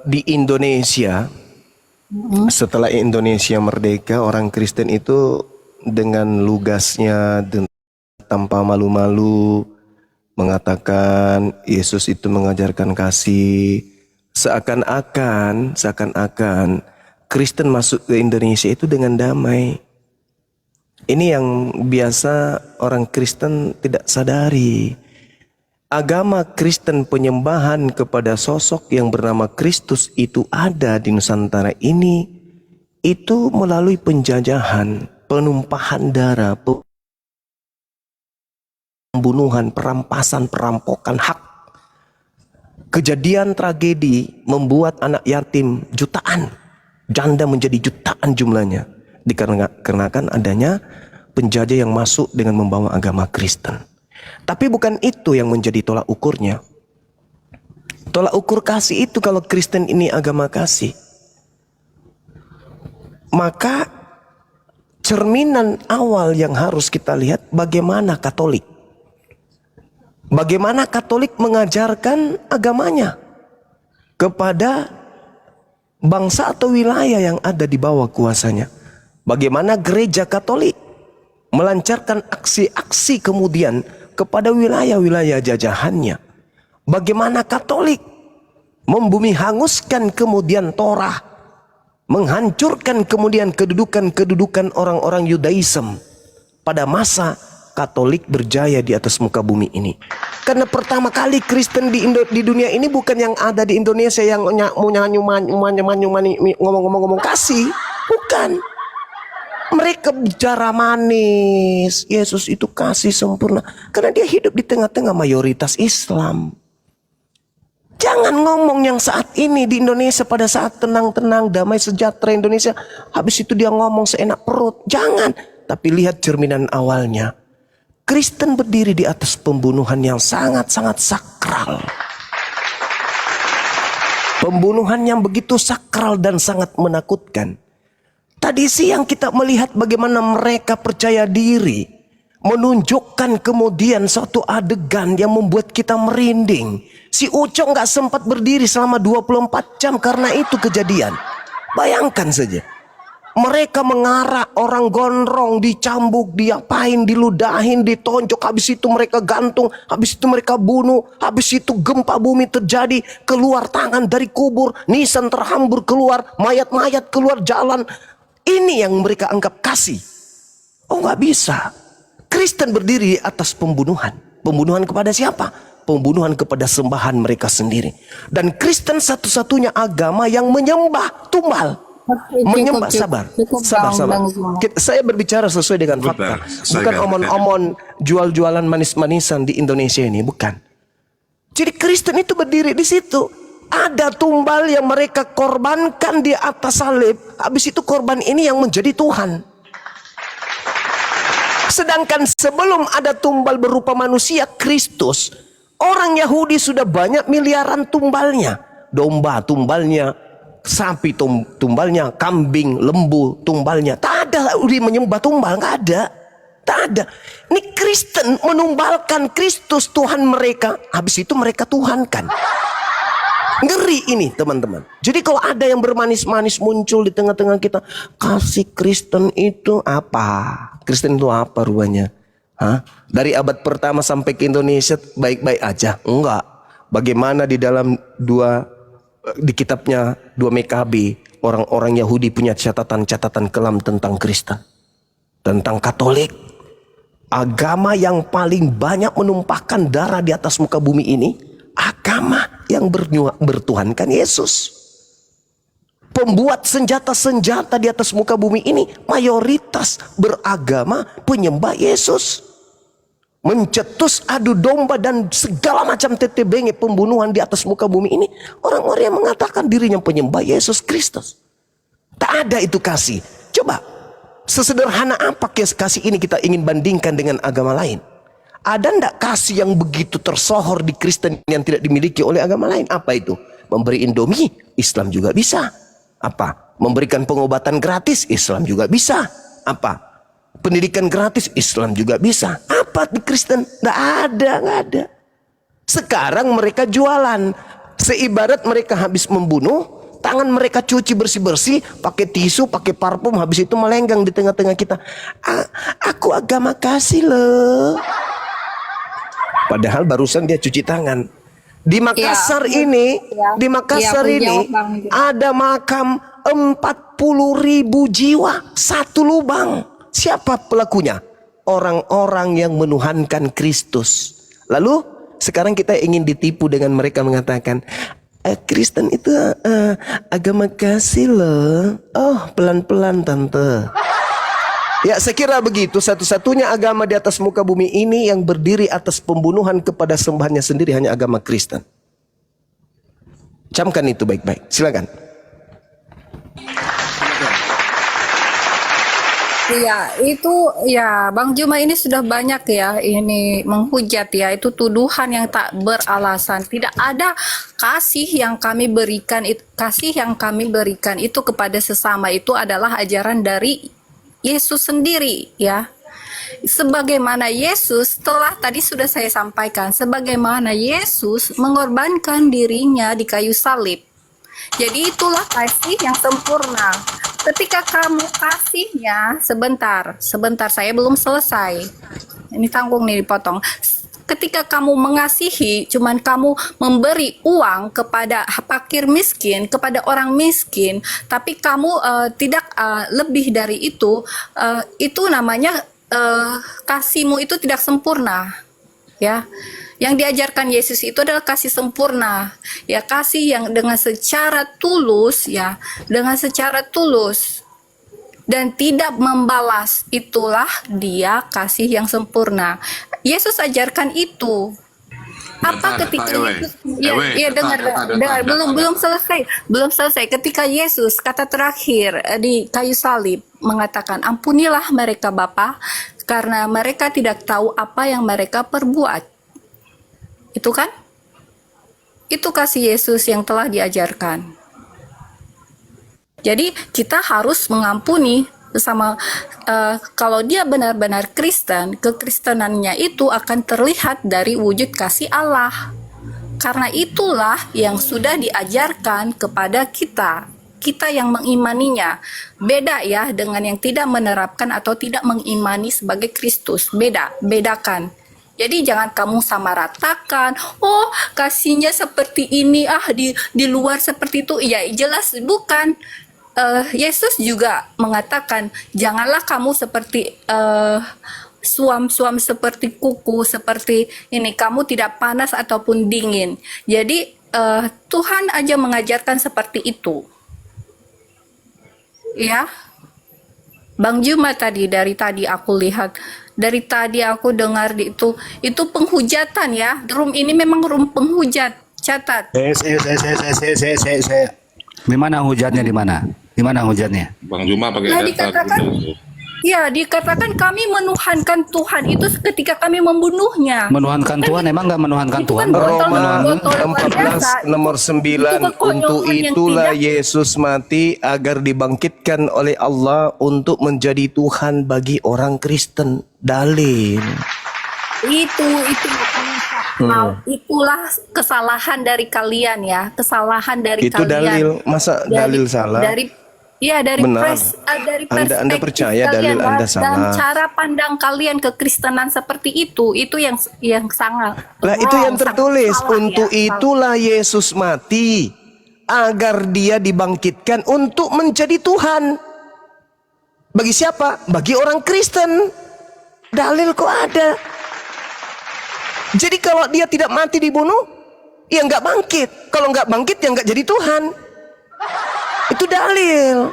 Di Indonesia, setelah Indonesia merdeka, orang Kristen itu dengan lugasnya, tanpa malu-malu, mengatakan Yesus itu mengajarkan kasih. Seakan-akan Kristen masuk ke Indonesia itu dengan damai. Ini yang biasa orang Kristen tidak sadari. Agama Kristen penyembahan kepada sosok yang bernama Kristus itu ada di Nusantara ini itu melalui penjajahan, penumpahan darah, pembunuhan, perampasan, perampokan hak. Kejadian tragedi membuat anak yatim jutaan, janda menjadi jutaan jumlahnya dikarenakan adanya penjajah yang masuk dengan membawa agama Kristen. Tapi bukan itu yang menjadi tolak ukurnya. Tolak ukur kasih itu kalau Kristen ini agama kasih, maka cerminan awal yang harus kita lihat bagaimana Katolik. Bagaimana Katolik mengajarkan agamanya kepada bangsa atau wilayah yang ada di bawah kuasanya. Bagaimana gereja Katolik melancarkan aksi-aksi kemudian kepada wilayah-wilayah jajahannya. Bagaimana Katolik membumi hanguskan kemudian Torah, menghancurkan kemudian kedudukan orang-orang Yudaism pada masa Katolik berjaya di atas muka bumi ini. Karena pertama kali Kristen di dunia ini bukan yang ada di Indonesia yang ngomong-ngomong kasih, bukan. Mereka bicara manis, Yesus itu kasih sempurna karena dia hidup di tengah-tengah mayoritas Islam. Jangan ngomong yang saat ini di Indonesia pada saat tenang-tenang, damai sejahtera Indonesia, habis itu dia ngomong seenak perut. Jangan, tapi lihat cerminan awalnya. Kristen berdiri di atas pembunuhan yang sangat-sangat sakral. Pembunuhan yang begitu sakral dan sangat menakutkan. Tadi siang kita melihat bagaimana mereka percaya diri, menunjukkan kemudian suatu adegan yang membuat kita merinding. Si Ucok gak sempat berdiri selama 24 jam karena itu kejadian. Bayangkan saja. Mereka mengarak orang gondrong, dicambuk, diapain, diludahin, ditonjok. Habis itu mereka gantung, habis itu mereka bunuh. Habis itu gempa bumi terjadi, keluar tangan dari kubur, nisan terhambur keluar, mayat-mayat keluar jalan. Ini yang mereka anggap kasih. Oh gak bisa. Kristen berdiri atas pembunuhan. Pembunuhan kepada siapa? Pembunuhan kepada sembahan mereka sendiri. Dan Kristen satu-satunya agama yang menyembah tumbal. Menyembah, sabar. Saya berbicara sesuai dengan fakta. Bukan omon-omon jual-jualan manis-manisan di Indonesia ini, bukan. Jadi Kristen itu berdiri di situ. Ada tumbal yang mereka korbankan di atas salib. Habis itu korban ini yang menjadi Tuhan. Sedangkan sebelum ada tumbal berupa manusia, Kristus, orang Yahudi sudah banyak miliaran tumbalnya. Domba tumbalnya, sapi tumbalnya, kambing, lembu tumbalnya. Tak ada Yahudi menyembah tumbal, nggak ada. Tak ada. Ini Kristen menumbalkan Kristus Tuhan mereka. Habis itu mereka tuhankan. Ngeri ini teman-teman. Jadi kalau ada yang bermanis-manis muncul di tengah-tengah kita, kasih Kristen itu apa? Kristen itu apa rupanya? Hah? Dari abad pertama sampai ke Indonesia baik-baik aja? Enggak. Bagaimana di dalam di kitabnya 2 MKB, orang-orang Yahudi punya catatan-catatan kelam tentang Kristen, tentang Katolik. Agama yang paling banyak menumpahkan darah di atas muka bumi ini, agama yang bertuhankan Yesus. Pembuat senjata-senjata di atas muka bumi ini mayoritas beragama penyembah Yesus. Mencetus adu domba dan segala macam tetebenge pembunuhan di atas muka bumi ini, orang-orang yang mengatakan dirinya penyembah Yesus Kristus. Tak ada itu kasih. Coba, sesederhana apa kasih ini kita ingin bandingkan dengan agama lain? Ada ndak kasih yang begitu tersohor di Kristen yang tidak dimiliki oleh agama lain? Apa itu? Memberi Indomie, Islam juga bisa. Apa? Memberikan pengobatan gratis, Islam juga bisa. Apa? Pendidikan gratis, Islam juga bisa. Apa di Kristen? Nggak ada. Sekarang mereka jualan. Seibarat mereka habis membunuh, tangan mereka cuci bersih-bersih, pakai tisu, pakai parfum, habis itu melenggang di tengah-tengah kita. Aku agama kasih loh. Padahal barusan dia cuci tangan. Di Makassar ini ada makam 40.000 jiwa, satu lubang. Siapa pelakunya? Orang-orang yang menuhankan Kristus. Lalu sekarang kita ingin ditipu dengan mereka mengatakan, Kristen itu agama kasih loh. Oh, pelan-pelan tante. Ya, saya kira begitu. Satu-satunya agama di atas muka bumi ini yang berdiri atas pembunuhan kepada sembahannya sendiri hanya agama Kristen. Camkan itu baik-baik. Silakan. Iya, itu ya Bang Juma ini sudah banyak ya ini menghujat ya, itu tuduhan yang tak beralasan. Tidak ada kasih yang kami berikan itu kepada sesama, itu adalah ajaran dari Yesus sendiri ya. Sebagaimana Yesus telah tadi sudah saya sampaikan, sebagaimana Yesus mengorbankan dirinya di kayu salib. Jadi itulah kasih yang sempurna. Ketika kamu kasihnya, sebentar saya belum selesai. Ini tanggung nih dipotong. Ketika kamu mengasihi, cuman kamu memberi uang kepada fakir miskin, kepada orang miskin, tapi kamu tidak lebih dari itu namanya kasihmu itu tidak sempurna, ya. Yang diajarkan Yesus itu adalah kasih sempurna, ya, kasih yang dengan secara tulus, ya, dengan secara tulus dan tidak membalas, itulah dia kasih yang sempurna. Yesus ajarkan itu. Apa ketika Yesus, dengar, belum selesai. Ketika Yesus kata terakhir di kayu salib mengatakan, ampunilah mereka Bapa, karena mereka tidak tahu apa yang mereka perbuat. Itu kan? Itu kasih Yesus yang telah diajarkan. Jadi kita harus mengampuni sesama. Kalau dia benar-benar Kristen, kekristenannya itu akan terlihat dari wujud kasih Allah. Karena itulah yang sudah diajarkan kepada kita yang mengimaninya. Beda ya dengan yang tidak menerapkan atau tidak mengimani sebagai Kristus. Bedakan. Jadi jangan kamu samaratakan, oh kasihnya seperti ini, di luar seperti itu. Ya jelas bukan. Yesus juga mengatakan, janganlah kamu seperti suam-suam seperti kuku, seperti ini. Kamu tidak panas ataupun dingin. Jadi Tuhan aja mengajarkan seperti itu. Ya. Bang Juma tadi, dari tadi aku lihat, dari tadi aku dengar itu penghujatan ya. Room ini memang room penghujat. Catat. Di mana hujatnya, di mana? Di mana hujatnya? Bang Juma pakai Nah, data dikatakan, gitu. ya dikatakan kami menuhankan Tuhan itu ketika kami membunuhnya. Menuhankan Tuhan, emang nggak menuhankan Itu kan Tuhan? Roma botol luar biasa. 14 nomor 9, Itu kekonyolan untuk yang itulah tidak- Yesus mati agar dibangkitkan oleh Allah untuk menjadi Tuhan bagi orang Kristen. Dalil. Itu itulah kesalahan dari kalian ya, kesalahan dari Itu kalian. dalil. Masa dalil salah? Dari dari Benar. dari Anda perspektif percaya kalian, dalil Anda dan salah. cara pandang kalian ke Kristenan seperti itu yang sangat Lah itu wrong, yang sangat tertulis. salah Untuk ya. itulah Yesus mati agar dia dibangkitkan untuk menjadi Tuhan. Bagi siapa? Bagi orang Kristen. Dalil kok ada. Jadi kalau dia tidak mati dibunuh, ya nggak bangkit. Kalau nggak bangkit, ya nggak jadi Tuhan. Itu dalil.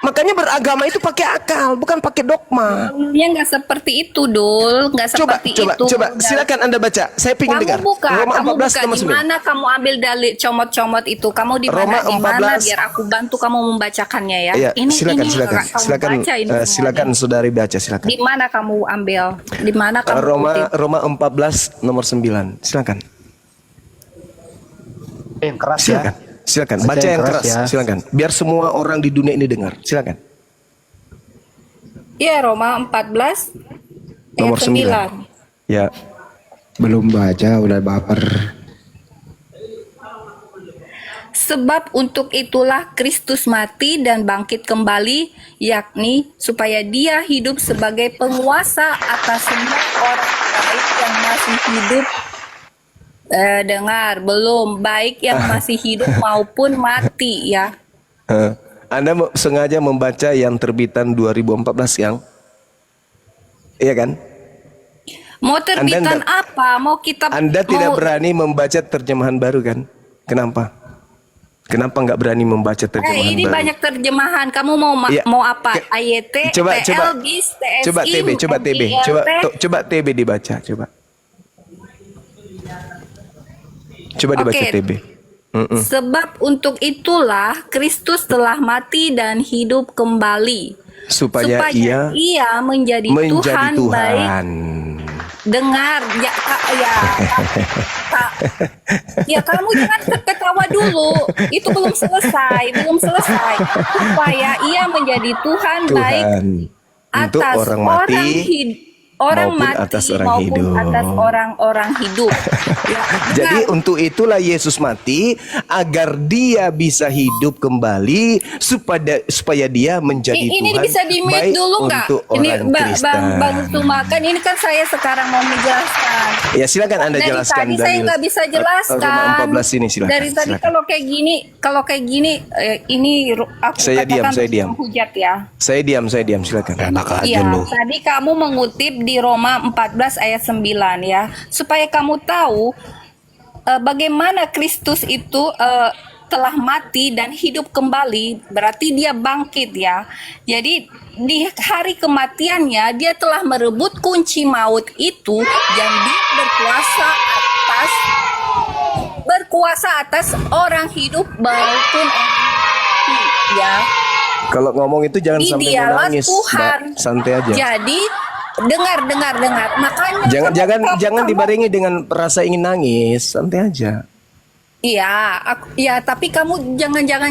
Makanya beragama itu pakai akal, bukan pakai dogma. Dalilnya nggak seperti itu, Dul, nggak Coba, seperti coba, itu. coba. Silakan Anda baca. Saya ingin dengar. Kamu buka, Roma kamu 14 buka nomor di 9. mana kamu ambil dalil comot-comot itu? Kamu di Roma mana? Di mana 14. biar aku bantu kamu membacakannya ya. Iya, Ini silakan, silakan, kamu silakan, baca ini semuanya. silakan saudari baca, silakan. Di mana kamu ambil? Di mana kamu kutip? Roma 14 nomor 9. Silakan. Yang keras Silakan. ya. Silakan. Baca Baca yang yang keras keras. ya. Silakan. Biar semua orang di dunia ini dengar. Silakan. Iya, Roma 14 Nomor ayat 9. Ya. Belum baca udah baper. Sebab untuk itulah Kristus mati dan bangkit kembali, yakni supaya dia hidup sebagai penguasa atas semua orang baik yang masih hidup. Dengar, belum baik yang masih hidup maupun mati ya. Anda sengaja membaca yang terbitan 2014 yang, iya kan? Mau terbitan apa? Mau kitab? Anda tidak mau- berani membaca terjemahan baru kan? Kenapa? Kenapa nggak berani membaca terjemahan ini baru? banyak terjemahan. Kamu mau Iya. mau apa? AYT, Coba, TL, BIS, TSI, coba TB, coba TB, coba TB dibaca, coba. Coba dibaca Oke. TB. Sebab untuk itulah Kristus telah mati dan hidup kembali Supaya ia menjadi menjadi Tuhan, baik. Tuhan. Dengar ya ya kamu jangan ketawa dulu, itu belum selesai supaya ia menjadi Tuhan, baik Tuhan untuk atas orang mati orang maupun mati atas orang maupun hidup. atas orang-orang hidup. Ya, Jadi dengar. untuk itulah Yesus mati agar dia bisa hidup kembali supaya dia menjadi Ini Tuhan bisa di-mute baik dulu nggak? untuk Ini orang Kristen. Bang Suma, kan ini kan saya sekarang mau menjelaskan. Ya silakan Anda Dari jelaskan tadi saya nggak bisa jelaskan. Roma 14 ini silakan. Dari tadi silakan. kalau kayak gini ini aku Saya diam, katakan saya diam. hujat ya. Saya diam silakan. Enak aja Iya, lu. tadi kamu mengutip di Roma 14 ayat 9 ya. Supaya kamu tahu bagaimana Kristus itu telah mati dan hidup kembali, berarti dia bangkit ya. Jadi di hari kematiannya dia telah merebut kunci maut itu dan dia berkuasa atas orang hidup maupun orang mati ya. Kalau ngomong itu jangan sampai Dialah menangis, Tuhan. Mbak. Santai aja. Jadi dengar. Makanya Jangan kamu- dibarengi dengan rasa ingin nangis. Santai aja. Iya, tapi kamu jangan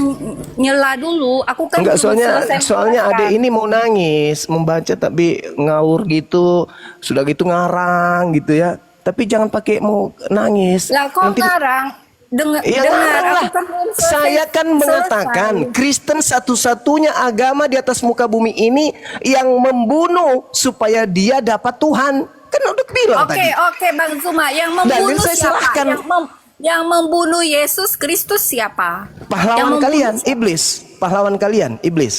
nyela dulu. Aku kan Enggak, belum selesai soalnya menjelaskan. adek ini mau nangis, membaca tapi ngawur gitu, sudah gitu ngarang gitu ya. Tapi jangan pakai mau nangis. Lah kok ngarang? Dengar, Ya ngarang lah. aku kan belum selesai. Saya kan mengatakan Kristen satu-satunya agama di atas muka bumi ini yang membunuh supaya dia dapat Tuhan. Kan udah bilang tadi. Oke, Bang Zuma, yang Dalil membunuh saya siapa? serahkan. Yang membunuh Yesus Kristus siapa? Pahlawan Yang kalian, membunuh siapa? iblis. Pahlawan kalian, iblis.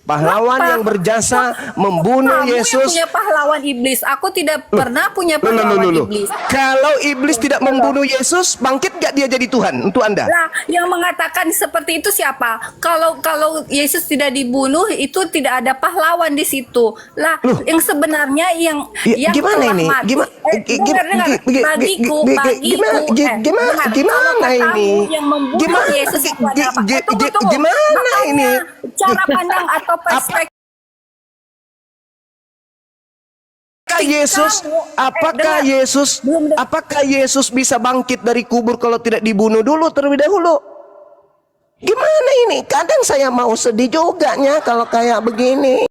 Pahlawan Apa? yang berjasa membunuh Kamu yang Yesus. punya pahlawan iblis. Aku tidak pernah punya pahlawan iblis. Kalau iblis tidak membunuh Yesus, bangkit gak dia jadi Tuhan untuk Anda? Lah, yang mengatakan seperti itu siapa? Kalau Yesus tidak dibunuh, itu tidak ada pahlawan di situ. Lah, yang sebenarnya yang Gimana telah ini? mati. Gimana ini? Yang membunuh Gimana? Yesus itu adalah apa? Tunggu. Gimana Makanya, ini? cara pandang atau perspektif Apakah Yesus bisa bangkit dari kubur kalau tidak dibunuh dulu terlebih dahulu? Gimana ini? Kadang saya mau sedih juga nya kalau kayak begini.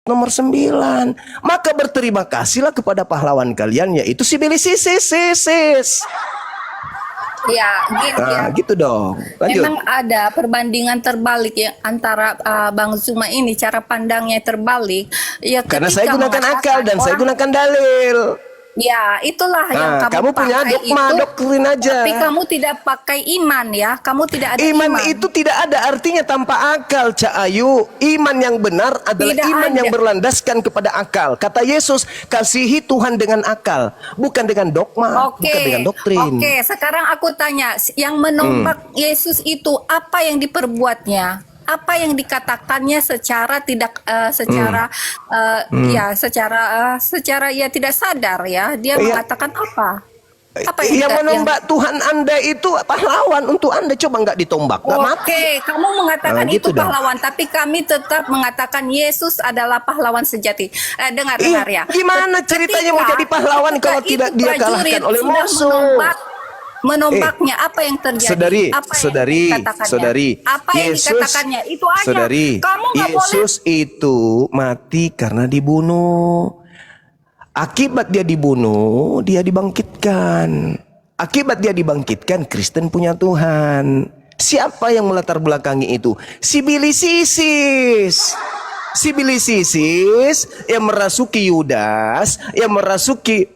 Nomor 9. Maka berterima kasihlah kepada pahlawan kalian, yaitu si Bilisisis. ya gitu ya. Nah, gitu dong. Lanjut. Memang ada perbandingan terbalik ya antara Bang Zuma ini, cara pandangnya terbalik. Ya, Karena ketika saya gunakan mengatakan akal dan saya orang- gunakan dalil. Ya, itulah yang Nah, kamu punya pakai dogma, itu, doktrin aja. Tapi kamu tidak pakai iman ya. Kamu tidak ada Iman iman. itu tidak ada artinya tanpa akal, Cak Ayu. Iman yang benar adalah Tidak iman ada. yang berlandaskan kepada akal. Kata Yesus, kasihi Tuhan dengan akal, bukan dengan dogma, bukan dengan doktrin. Oke, sekarang aku tanya, yang menombak Yesus itu apa yang diperbuatnya? Apa yang dikatakannya secara tidak ya secara ya tidak sadar ya, dia Iya. mengatakan apa? Apa Yang tidak- menembak Tuhan Anda itu pahlawan untuk Anda, coba nggak ditombak, nggak mati. Oke, kamu mengatakan Nah, itu gitu dong. pahlawan, tapi kami tetap mengatakan Yesus adalah pahlawan sejati. Dengar ya. Gimana ceritanya mau jadi pahlawan kalau ketika tidak dia prajurit kalahkan oleh sudah musuh? Menombaknya, apa yang terjadi? Saudari, apa yang saudari, dikatakannya? saudari, Apa yang dikatakannya? Itu aja. saudari, Kamu nggak boleh. Yesus itu mati karena dibunuh. Akibat dia dibunuh, dia dibangkitkan. Akibat dia dibangkitkan, Kristen punya Tuhan. Siapa yang melatar belakangi itu? Si Bilisisis. Si Bilisisis yang merasuki Yudas, yang merasuki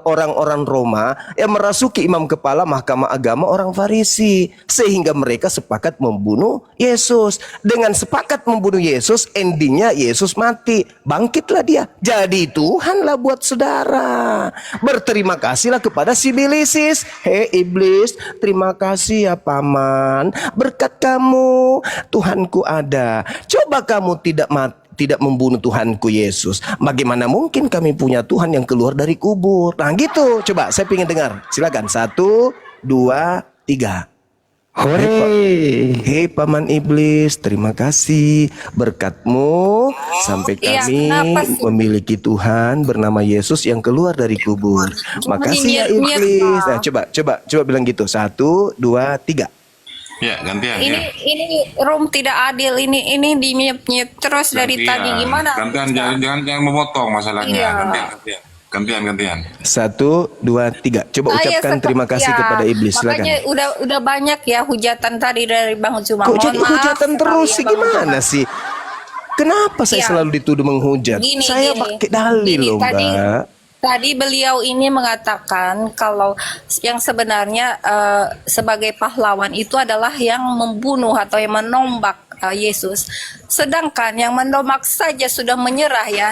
orang-orang Roma, yang merasuki imam kepala mahkamah agama orang Farisi, sehingga mereka sepakat membunuh Yesus. Dengan sepakat membunuh Yesus, endingnya Yesus mati, bangkitlah dia, jadi Tuhanlah buat saudara. Berterima kasihlah kepada si Bilisisis. Hei iblis, terima kasih ya paman, berkat kamu Tuhanku ada. Coba kamu tidak membunuh Tuhanku Yesus, bagaimana mungkin kami punya Tuhan yang keluar dari kubur? Nah gitu, coba saya ingin dengar. Silakan, 1, 2, 3. Hei paman iblis, terima kasih berkatmu sampai Iya, kami kenapa sih? memiliki Tuhan bernama Yesus yang keluar dari kubur. Makasih ya nyinyir-nyinyir, iblis. Pak. Nah, coba bilang gitu. 1, 2, 3. Ya, gantian. Ini room tidak adil, ini di mute terus dari tadi, gimana? Gantian, jangan memotong masalahnya. Iya. Gantian. 1, 2, 3. Coba ucapkan terima kasih kepada iblis. Makanya Silakan. udah banyak ya hujatan tadi dari Bang Zuma. Kok Mohon jadi maaf hujatan sekali terus ya, sih? Bang Zuma. Gimana sih? Kenapa saya Iya. selalu dituduh menghujat? Saya pakai dalil loh, Mbak. Tadi beliau ini mengatakan kalau yang sebenarnya sebagai pahlawan itu adalah yang membunuh atau yang menombak Yesus. Sedangkan yang menombak saja sudah menyerah ya.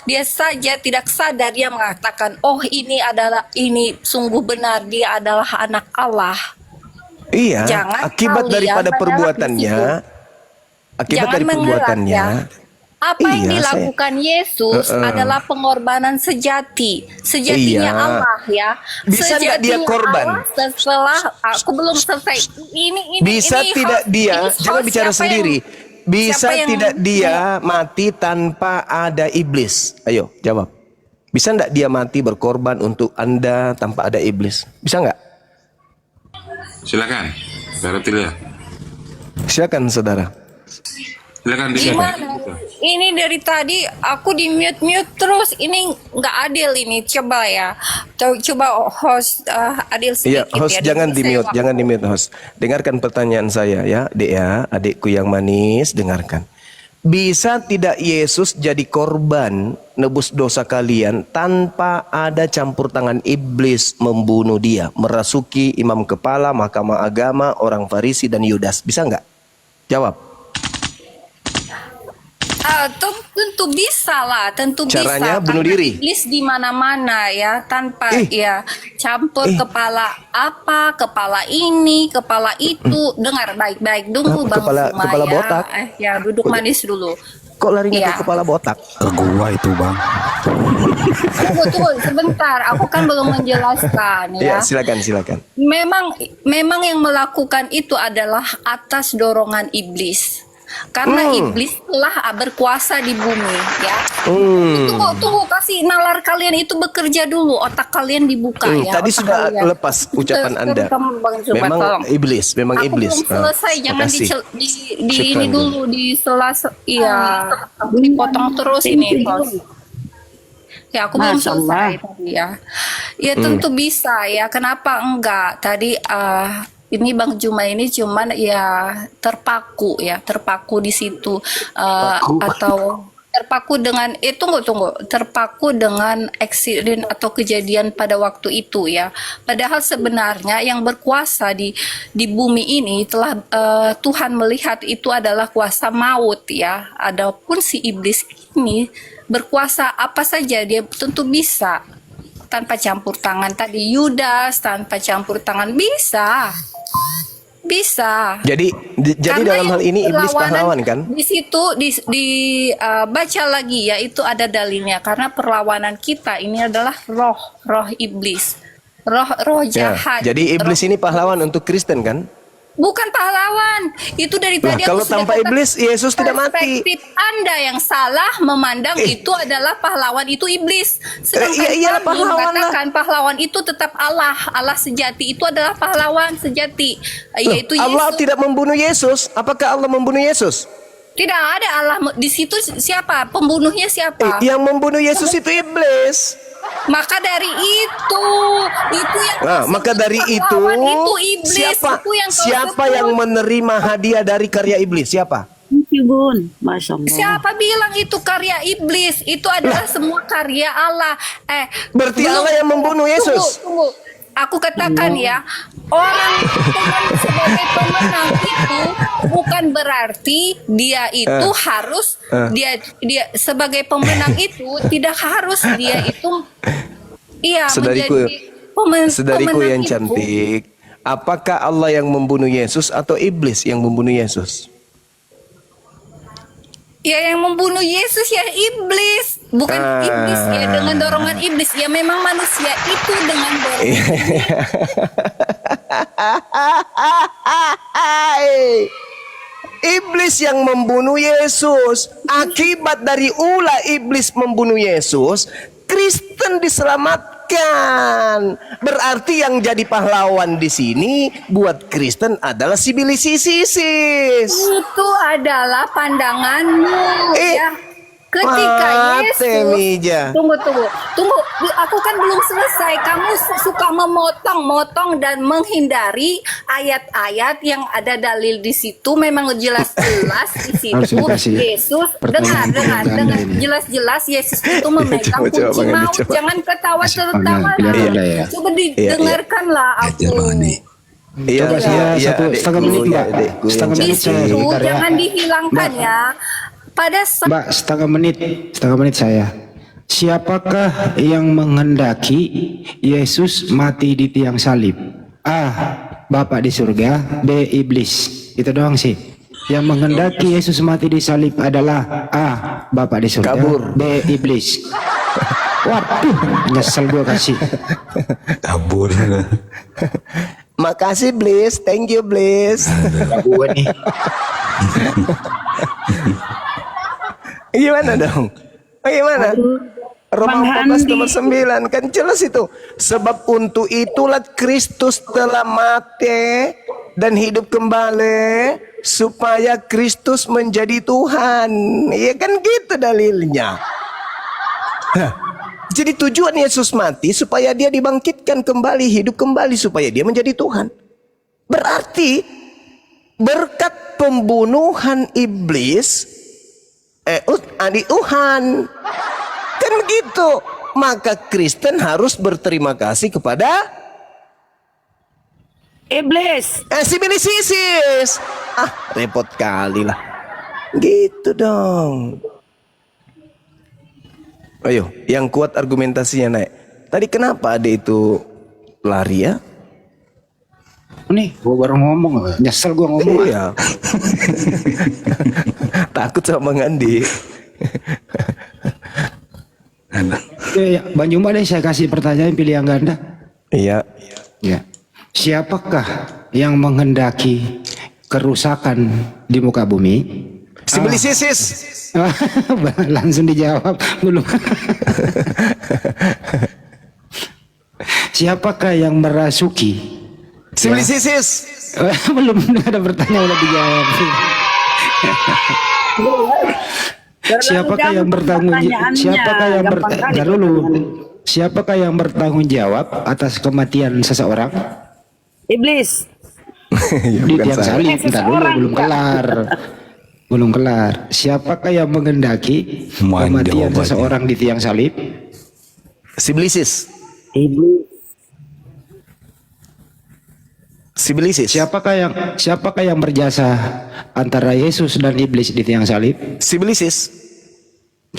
Dia saja tidak sadar, dia mengatakan, "Oh, ini sungguh benar, dia adalah anak Allah." Iya, Jangan akibat kalian daripada menolak perbuatannya, di situ. Jangan mengelak, ya. Apa yang Iya, dilakukan Yesus adalah pengorbanan sejati. Sejatinya Iya. Allah ya. Bisa nggak dia Sejatinya korban? Allah setelah aku belum selesai. Ini bisa ini tidak host- dia, ini jangan host bicara siapa sendiri. Bisa siapa yang- tidak dia mati tanpa ada iblis? Ayo, jawab. Bisa nggak dia mati berkorban untuk Anda tanpa ada iblis? Bisa nggak? Silakan. Berarti lihat. Silakan saudara. Silakan Gimana? Ini dari tadi aku di mute terus. Ini nggak adil ini. Coba ya. Coba host adil Iya, sedikit host ya. jangan Demi di mute, saya jangan di mute host. Dengarkan pertanyaan saya ya, Dek ya, adikku yang manis, dengarkan. Bisa tidak Yesus jadi korban nebus dosa kalian tanpa ada campur tangan iblis membunuh dia, merasuki imam kepala, mahkamah agama, orang Farisi dan Yudas. Bisa nggak? Jawab. Tentu bisa lah, tentu Caranya bisa. bunuh Karena diri. iblis di mana-mana ya, tanpa ya campur kepala apa, kepala ini, kepala itu. Dengar baik-baik dulu Bang Kepala- Suma kepala ya. botak. Ya duduk manis dulu. Kok larinya Iya. ke kepala botak? Ke gua itu bang. Tunggu sebentar, aku kan belum menjelaskan Ya, ya. silakan. Memang yang melakukan itu adalah atas dorongan iblis. Karena iblis telah berkuasa di bumi ya. Tunggu kasih nalar kalian itu bekerja dulu, otak kalian dibuka ya. Tadi otak sudah kalian. lepas ucapan Anda. Kamu, Bang Zuma, Memang tolong. iblis, memang Aku iblis. belum selesai, jangan makasih. di Syukran, ini Bu. dulu di iya, dipotong terus ini bos. Ya aku belum Masya Allah. selesai tadi ya. Ya tentu bisa ya. Kenapa enggak? Tadi ini Bang Juma ini cuman ya terpaku di situ atau terpaku dengan tunggu terpaku dengan eksiden atau kejadian pada waktu itu ya. Padahal sebenarnya yang berkuasa di bumi ini telah Tuhan melihat itu adalah kuasa maut ya. Adapun si iblis ini berkuasa apa saja dia tentu bisa tanpa campur tangan. Tadi Yudas tanpa campur tangan bisa. Jadi Karena dalam hal yang ini iblis pahlawan kan? di situ baca lagi ya, itu ada dalilnya. Karena perlawanan kita ini adalah roh iblis, roh Ya, jahat. jadi iblis ini pahlawan untuk Kristen kan? Bukan pahlawan. Itu dari Nah, tadi kalau aku sudah tanpa katakan, iblis, Yesus tidak mati. perspektif Anda yang salah memandang itu adalah pahlawan itu iblis. Sedangkan iyalah, kami pahlawan lah. mengatakan pahlawan itu tetap Allah sejati. Itu adalah pahlawan sejati, yaitu Allah Yesus. tidak membunuh Yesus. Apakah Allah membunuh Yesus? Tidak ada Allah di situ. Siapa pembunuhnya? Siapa? Yang membunuh Yesus itu iblis. Maka dari itu yang Nah, kau maka sebut dari itu pahlawan itu iblis. siapa Itu yang kau siapa sebut. yang menerima hadiah dari karya iblis? Siapa? Bun, Masya Allah. Siapa bilang itu karya iblis? Itu adalah semua karya Allah. Berarti belum- Allah yang membunuh Yesus. Tunggu. Aku katakan ya, orang sebagai pemenang itu bukan berarti dia itu harus dia sebagai pemenang itu tidak harus dia itu Saudariku, saudariku pemenang yang itu. cantik, apakah Allah yang membunuh Yesus atau iblis yang membunuh Yesus? Ya yang membunuh Yesus ya iblis, bukan iblis ya dengan dorongan iblis. Ya memang manusia itu dengan dorongan Iblis yang membunuh Yesus. Akibat dari ulah iblis membunuh Yesus, Kristen diselamatkan. Berarti yang jadi pahlawan di sini buat Kristen adalah si bilis isis. itu adalah pandanganmu ya. Ketika mate, Mija. Tunggu. Aku kan belum selesai. Kamu suka memotong-motong dan menghindari ayat-ayat yang ada dalil di situ. Memang jelas-jelas di Harus situ dikasih Yesus. pertanyaan Dengar. Anda ini. Jelas-jelas Yesus itu memegang Coba, kunci Bang Andi, maut. coba. Jangan ketawa Kasih tertawa. pandangan, biar ada ya. Coba didengarkanlah aku. Ajar Bang Andi. Coba saya setengah menit, Mbak. Setengah Di menit saya situ bentar ya. jangan dihilangkan ya. Pada saat Mbak, setengah menit saya. Siapakah yang menghendaki Yesus mati di tiang salib? A. Bapak di surga. B. Iblis. Itu doang sih. Yang menghendaki Yesus mati di salib adalah A. Bapak di surga. Kabur. B. Iblis. Waduh, nyesel gue kasih. Kabur. Makasih Bliss, thank you Bliss. Gue nih. Gimana dong? Bagaimana? Roma Bang 14 Handi. nomor 9 kan jelas itu. Sebab untuk itulah Kristus telah mati dan hidup kembali supaya Kristus menjadi Tuhan. Ya kan gitu dalilnya. Hah. Jadi tujuan Yesus mati supaya dia dibangkitkan kembali, hidup kembali supaya dia menjadi Tuhan. Berarti berkat pembunuhan iblis Tuhan kan begitu, maka Kristen harus berterima kasih kepada Iblis. Sibilis Isis. Repot kali lah. Gitu dong. Ayo, yang kuat argumentasinya naik. Tadi kenapa adek itu lari ya? Nih, gua baru ngomong, nyesel gua ngomong. Iya. Takut sama Bang Andi. Ya, Bang Juma deh, saya kasih pertanyaan pilihan ganda. Iya. Ya. Siapakah yang menghendaki kerusakan di muka bumi? Sibilis Isis. Langsung dijawab belum. Siapakah yang merasuki? Sibilis Isis. Belum ada pertanyaan udah dijawab. Siapakah yang bertanggung Siapakah yang bertanggung jawab atas kematian seseorang? Iblis. Ya, Di bukan tiang saya. salib. Bentar dulu, belum kelar. Belum kelar. Siapakah yang menghendaki Main kematian jawabannya. seseorang di tiang salib? Sibilis Isis. Iblis. Sibilis Isis. Siapakah yang berjasa antara Yesus dan iblis di tiang salib? Sibilis Isis.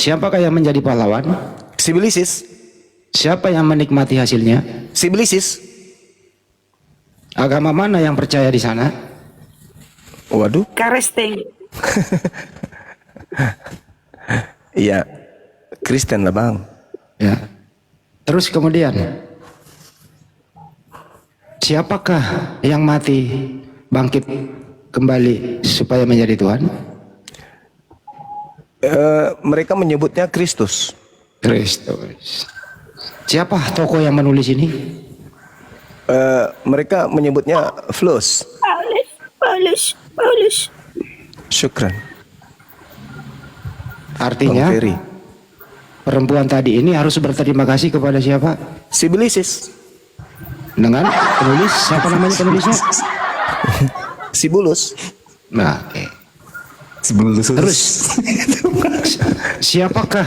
Siapakah yang menjadi pahlawan? Sibilis Isis. Siapa yang menikmati hasilnya? Sibilis Isis. Agama mana yang percaya di sana? Waduh. Karesteng. Iya. Kristen lah Bang. Ya. Terus kemudian, siapakah yang mati bangkit kembali supaya menjadi Tuhan? Mereka menyebutnya Kristus. Kristus. Siapa tokoh yang menulis ini? Mereka menyebutnya Flus. Paulus. Syukran. Artinya Bang Ferry. perempuan tadi ini harus berterima kasih kepada siapa? Sibilis Isis. Dengan penulis, siapa namanya penulisnya? Sibulus. Nah, oke. Sebelum lulus. Terus siapakah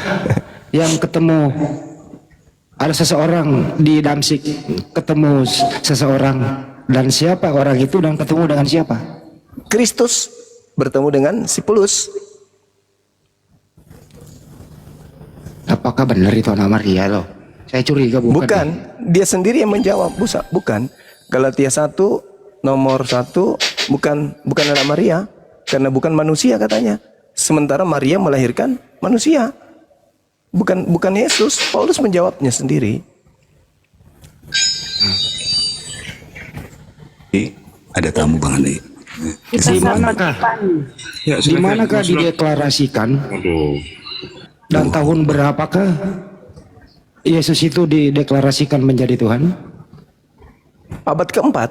yang ketemu, ada seseorang di Damsik ketemu seseorang, dan siapa orang itu dan ketemu dengan siapa? Kristus bertemu dengan Sibulus. Apakah benar itu Ana Maria loh? Saya curiga Bukan, dia sendiri yang menjawab. Bukan. Galatia 1 nomor 1 bukan anak Maria, karena bukan manusia katanya. Sementara Maria melahirkan manusia. Bukan Yesus. Paulus menjawabnya sendiri. Ada tamu Bang Andi. Kita Di sahabat manakah? Tuhan. Ya, Di silakan. manakah dideklarasikan Aduh. dan tahun berapakah Yesus itu dideklarasikan menjadi Tuhan? Abad keempat.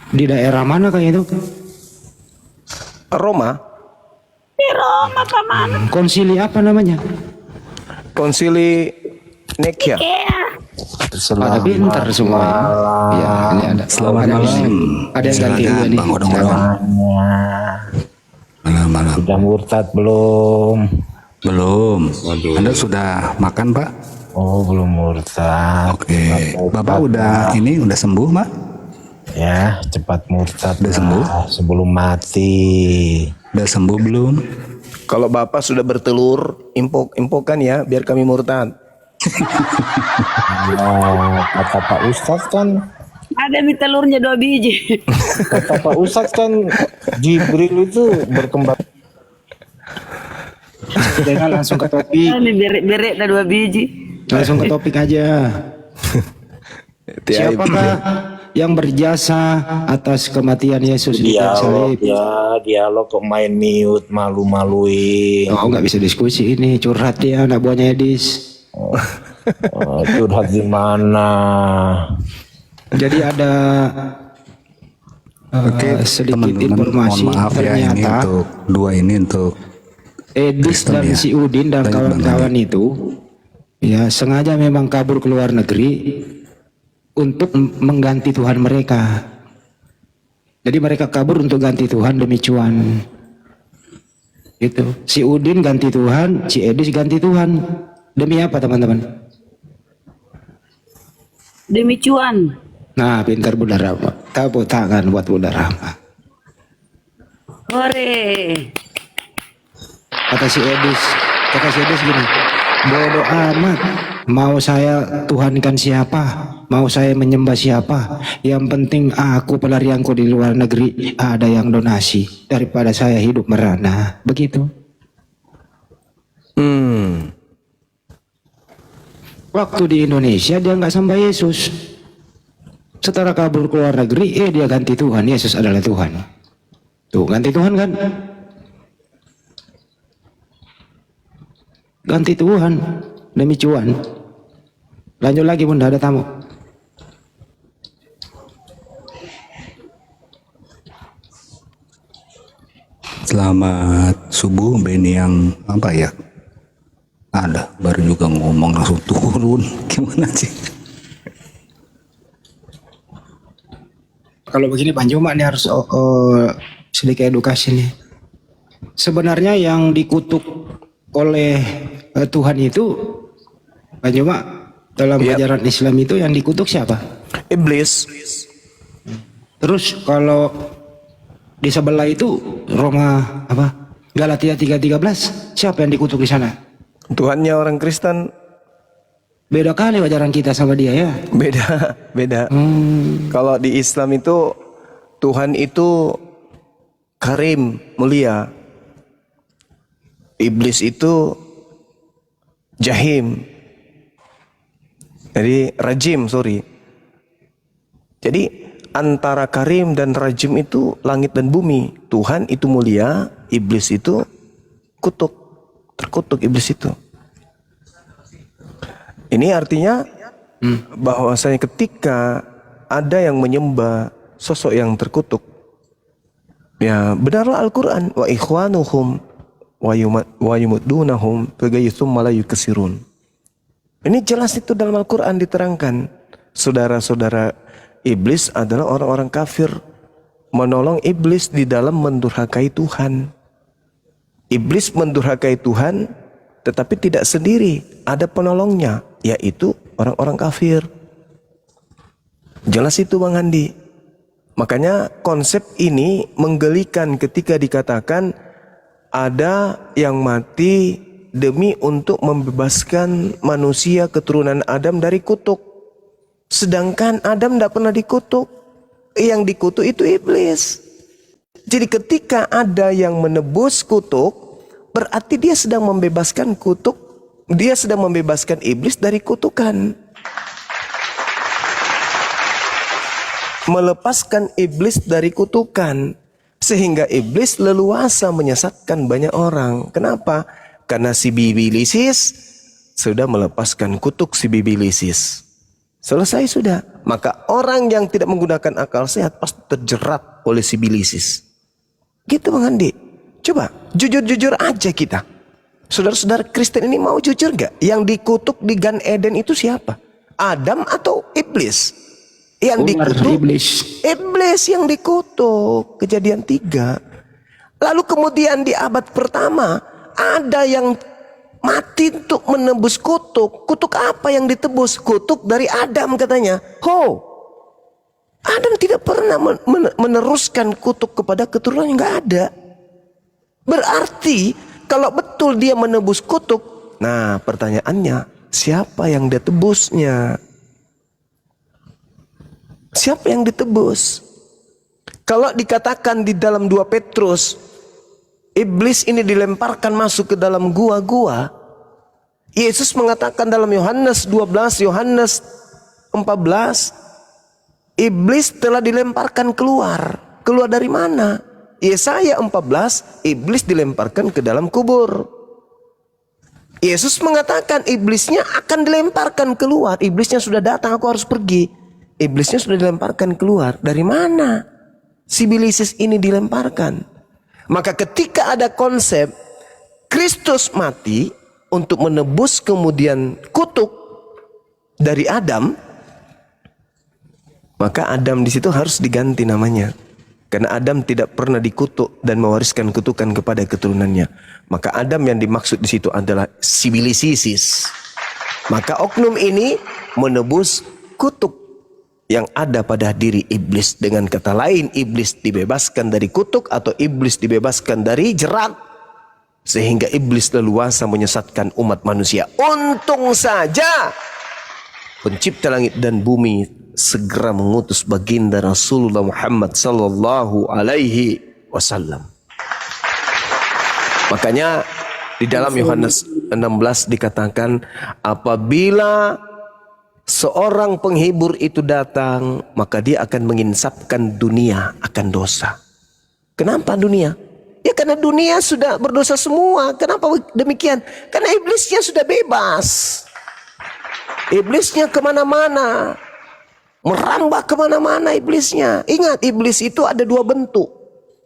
Di daerah mana kayak itu? Roma. Konsili apa namanya? Konsili Nikia. Pada pintar semua. Ya, ini ada. Selamat ada malam. Ada yang ganti Silakan, juga nih. Bang Odong-Odong. Malam. Sudah murtad belum? Belum. Waduh. Anda sudah makan Pak? Oh, belum murtad. Oke. Bapak udah sembuh Pak? Ya, cepat murtad. Udah sembuh? Sebelum mati. Udah sembuh belum? Kalau Bapak sudah bertelur, impokan ya, biar kami murtad. Nah, kata Pak Ustadz kan, Ada mie telurnya 2 biji. kata Pak Ustadz kan Jibril itu berkembang. Dengan langsung ke topik. Ini berek-berek dah 2 biji. Langsung ke topik aja. Siapakah yang berjasa atas kematian Yesus di tiang Dialog salib? ya, dialog kok main mute, malu-maluin. Oh, nggak bisa diskusi ini, curhat dia anak buahnya Edis. Oh, curhat di mana? Jadi ada sedikit Teman-teman, informasi, mohon maaf ya, ini ternyata untuk dua ini untuk Edis Kristen dan ya. si Udin dan Baik, kawan-kawan itu ya sengaja memang kabur ke luar negeri untuk mengganti Tuhan mereka. Jadi mereka kabur untuk ganti Tuhan demi cuan. Gitu. Si Udin ganti Tuhan, si Edis ganti Tuhan. Demi apa teman-teman? Demi cuan. Nah, pintar Bunda Rama. Tepuk tangan buat Bunda Rama. Hore. Kata si Edis gini, bodoh amat. Mau saya Tuhankan siapa? Mau saya menyembah siapa? Yang penting aku pelarianku di luar negeri ada yang donasi daripada saya hidup merana. Begitu. Waktu di Indonesia dia nggak sembah Yesus. Setelah kabur ke luar negeri, dia ganti Tuhan. Yesus adalah Tuhan. Tuh, ganti Tuhan kan? Ganti Tuhan demi cuan. Lanjut lagi Bunda, ada tamu. Selamat subuh, Beni yang apa ya? Ada, baru juga ngomong langsung turun. Gimana sih? Kalau begini Pak Juma nih harus sedikit edukasi nih. Sebenarnya yang dikutuk oleh Tuhan itu, Pak Juma, dalam ajaran Islam itu yang dikutuk siapa? Iblis. Terus kalau di sebelah itu Roma apa? Galatia 3:13, siapa yang dikutuk di sana? Tuhannya orang Kristen. Beda kali ajaran kita sama dia ya. Beda. Kalau di Islam itu Tuhan itu karim, mulia. Iblis itu jahim. Jadi rajim, sorry. Jadi antara karim dan rajim itu langit dan bumi. Tuhan itu mulia, iblis itu kutuk. Terkutuk iblis itu. Ini artinya bahwasanya ketika ada yang menyembah sosok yang terkutuk, ya benarlah Al-Quran, wa ikhwanuhum wa yumuddunahum bagayyuthum malayu kesirun. Ini jelas itu dalam Al-Quran diterangkan. Saudara-saudara iblis adalah orang-orang kafir, menolong iblis di dalam mendurhakai Tuhan. Iblis mendurhakai Tuhan, tetapi tidak sendiri, ada penolongnya, yaitu orang-orang kafir. Jelas itu Bang Andi. Makanya konsep ini menggelikan ketika dikatakan ada yang mati demi untuk membebaskan manusia keturunan Adam dari kutuk. Sedangkan Adam tidak pernah dikutuk. Yang dikutuk itu iblis. Jadi ketika ada yang menebus kutuk, berarti dia sedang membebaskan kutuk. Dia sedang membebaskan iblis dari kutukan. Melepaskan iblis dari kutukan. Sehingga iblis leluasa menyesatkan banyak orang. Kenapa? Karena si Bibilisis sudah melepaskan kutuk si Bibilisis. Selesai sudah. Maka orang yang tidak menggunakan akal sehat pasti terjerat oleh si Bilisis. Gitu Bang Andi. Coba jujur-jujur aja kita. Saudara-saudara Kristen ini mau jujur gak? Yang dikutuk di Gan Eden itu siapa? Adam atau iblis? Yang dikutuk iblis yang dikutuk. Kejadian 3. Lalu kemudian di abad pertama ada yang mati untuk menebus kutuk. Kutuk apa yang ditebus? Kutuk dari Adam katanya. Adam tidak pernah meneruskan kutuk kepada keturunan yang gak ada. Berarti kalau betul dia menebus kutuk, nah pertanyaannya, siapa yang ditebusnya? Siapa yang ditebus? Kalau dikatakan di dalam 2 Petrus, iblis ini dilemparkan masuk ke dalam gua-gua. Yesus mengatakan dalam Yohanes 12, Yohanes 14, iblis telah dilemparkan keluar. Keluar dari mana? Yesaya 14, iblis dilemparkan ke dalam kubur. Yesus mengatakan iblisnya akan dilemparkan keluar. Iblisnya sudah datang, aku harus pergi. Iblisnya sudah dilemparkan keluar. Dari mana si Bilisis ini dilemparkan? Maka ketika ada konsep Kristus mati untuk menebus kemudian kutuk dari Adam, maka Adam di situ harus diganti namanya. Karena Adam tidak pernah dikutuk dan mewariskan kutukan kepada keturunannya. Maka Adam yang dimaksud di situ adalah sibilisisis. Maka oknum ini menebus kutuk yang ada pada diri iblis. Dengan kata lain, iblis dibebaskan dari kutuk atau iblis dibebaskan dari jerat. Sehingga iblis leluasa menyesatkan umat manusia. Untung saja pencipta langit dan bumi segera mengutus baginda Rasulullah Muhammad sallallahu alaihi wasallam. Makanya di dalam Yohanes 16 dikatakan, apabila seorang penghibur itu datang, maka dia akan menginsapkan dunia akan dosa. Kenapa dunia? Ya karena dunia sudah berdosa semua. Kenapa demikian? Karena iblisnya sudah bebas. Iblisnya kemana-mana, merambah kemana-mana iblisnya. Ingat, iblis itu ada dua bentuk,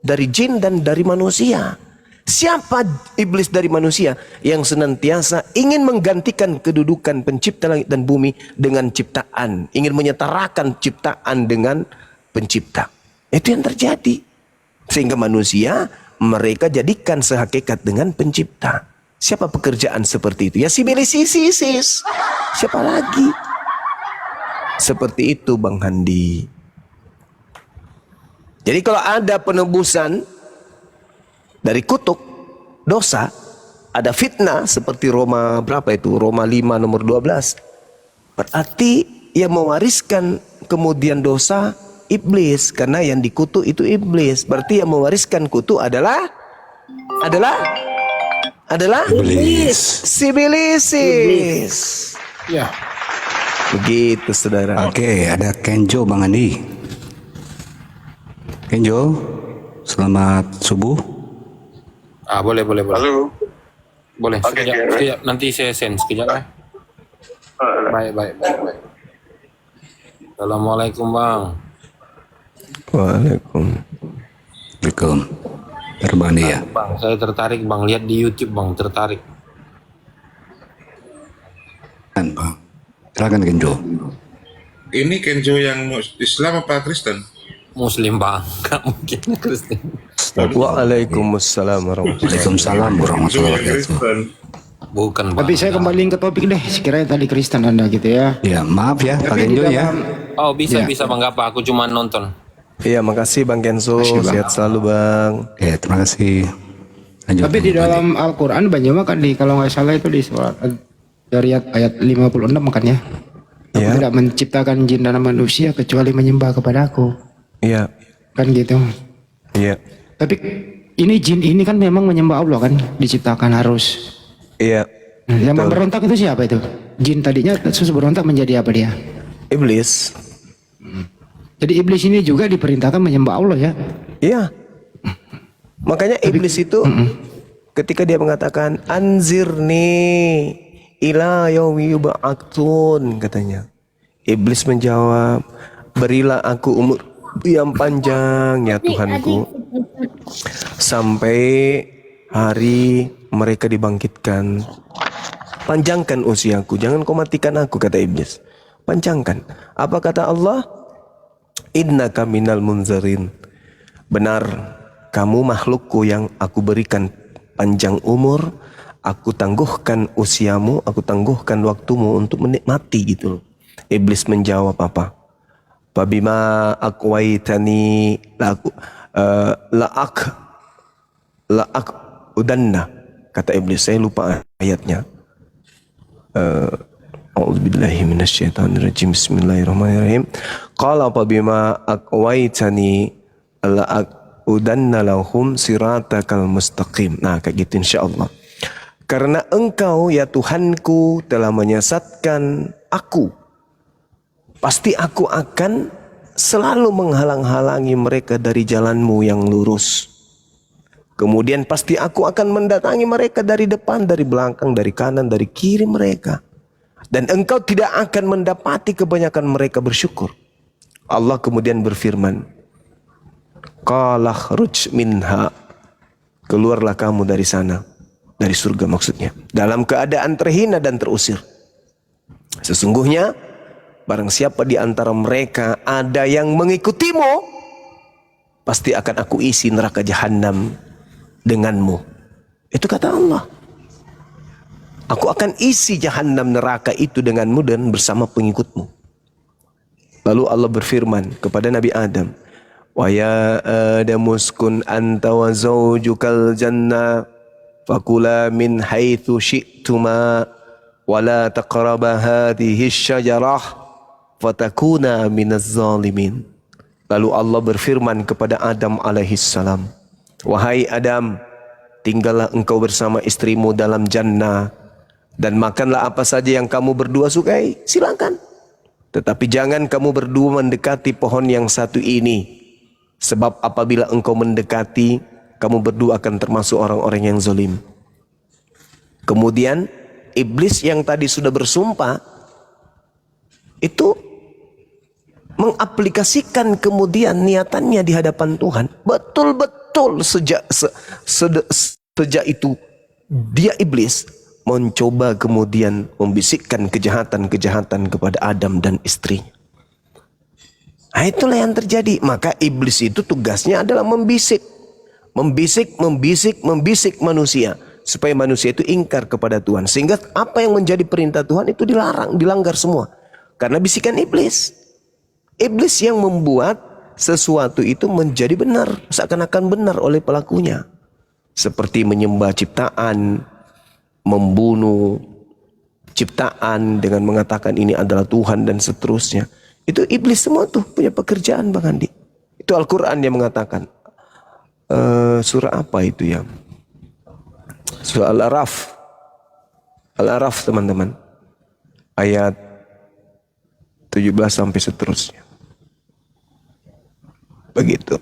dari jin dan dari manusia. Siapa iblis dari manusia? Yang senantiasa ingin menggantikan kedudukan pencipta langit dan bumi dengan ciptaan, ingin menyetarakan ciptaan dengan pencipta. Itu yang terjadi, sehingga manusia mereka jadikan sehakikat dengan pencipta. Siapa pekerjaan seperti itu? Ya sibilisisis. Siapa lagi? Seperti itu Bang Handi. Jadi kalau ada penebusan dari kutuk dosa, ada fitnah seperti Roma berapa itu? Roma 5 nomor 12. Berarti yang mewariskan kemudian dosa iblis, karena yang dikutuk itu iblis. Berarti yang mewariskan kutuk adalah Iblis. sibilisis. Ya. Begitu saudara. Oke, ada Kenjo Bang Andi. Kenjo, selamat subuh. Boleh. Halo. Boleh. Oke, Sekejap. Nanti saya send sekejap ya. Baik. Assalamualaikum Bang. Waalaikumsalam. Terbang ya. Bang, saya tertarik Bang, lihat di YouTube Bang, tertarik. Bang, silakan Kenjo. Ini Kenjo yang Islam apa Kristen? Muslim Bang, nggak mungkin Kristen. Waalaikumsalam warahmatullahi Waalaikumsalam warahmatullahi wabarakatuh. Kristen. Bukan Bang. Tapi saya kembaliin ke topik deh. Sekiranya tadi Kristen Anda gitu ya. Ya, maaf ya Pak Tapi di Kenjo ya. dalam- Oh bisa Ya. Bang, nggak apa, aku cuma nonton. Iya, makasih Bang Kenzo. Sehat selalu Bang. Oke, terima kasih. Lanjut, Tapi di Bang. dalam Al-Quran Banyak kan kalau nggak salah itu di surat dari ayat 56 kan ya. Aku Ya. tidak menciptakan jin dan manusia kecuali menyembah kepada aku. Iya. Kan gitu. Iya. Tapi ini jin ini kan memang menyembah Allah kan, diciptakan harus. Iya. Nah, yang memberontak itu siapa itu? Jin tadinya terus berontak menjadi apa dia? Iblis. Jadi iblis ini juga diperintahkan menyembah Allah ya. Iya. Makanya iblis itu ketika dia mengatakan anzirni ila yaumi yub'atsun katanya. Iblis menjawab, berilah aku umur yang panjang ya Tuhanku sampai hari mereka dibangkitkan. Panjangkan usiaku, jangan kau matikan aku, kata iblis. Panjangkan. Apa kata Allah? Innaka minal munzarin. Benar, kamu makhlukku yang aku berikan panjang umur, aku tangguhkan usiamu, aku tangguhkan waktumu untuk menikmati gitu. Iblis menjawab apa? Fabima aqwaitani la'ak udanna. Kata iblis, saya lupa ayatnya. A'udzubillahi minasyaitonirrajim. Bismillahirrahmanirrahim. Qala fabima aqwaitani la'aqudanna lahum siratakal mustaqim. Nah, kayak gitu insyaallah. Karena engkau ya Tuhanku telah menyesatkan aku, pasti aku akan selalu menghalang-halangi mereka dari jalanmu yang lurus. Kemudian pasti aku akan mendatangi mereka dari depan, dari belakang, dari kanan, dari kiri mereka. Dan engkau tidak akan mendapati kebanyakan mereka bersyukur. Allah kemudian berfirman, Qala khruj minha. Keluarlah kamu dari sana. Dari surga maksudnya. Dalam keadaan terhina dan terusir. Sesungguhnya barang siapa di antara mereka ada yang mengikutimu, pasti akan aku isi neraka jahanam denganmu. Itu kata Allah. Aku akan isi jahanam neraka itu denganmu dan bersama pengikutmu. Lalu Allah berfirman kepada Nabi Adam, wa ya Adamu uskun anta wa zawjukal jannah fakula min haitsu syi'tuma wa la taqraba hadhihi syajarah fatakuna minaz zalimin. Lalu Allah berfirman kepada Adam alaihissalam, wahai Adam, tinggallah engkau bersama istrimu dalam jannah dan makanlah apa saja yang kamu berdua sukai, silakan. Tetapi jangan kamu berdua mendekati pohon yang satu ini, sebab apabila engkau mendekati, kamu berdua akan termasuk orang-orang yang zalim. Kemudian iblis yang tadi sudah bersumpah itu mengaplikasikan kemudian niatannya di hadapan Tuhan. Betul-betul sejak itu dia iblis mencoba kemudian membisikkan kejahatan-kejahatan kepada Adam dan istrinya. Nah, itulah yang terjadi. Maka iblis itu tugasnya adalah membisik manusia supaya manusia itu ingkar kepada Tuhan, sehingga apa yang menjadi perintah Tuhan itu dilarang, dilanggar semua karena bisikan iblis. Iblis yang membuat sesuatu itu menjadi benar, seakan-akan benar oleh pelakunya, seperti menyembah ciptaan, membunuh ciptaan dengan mengatakan ini adalah Tuhan dan seterusnya. Itu iblis semua tuh punya pekerjaan, Bang Andi. Itu Al-Quran yang mengatakan. Surah apa itu ya? Surah Al-Araf. Al-Araf teman-teman. Ayat 17 sampai seterusnya. Begitu.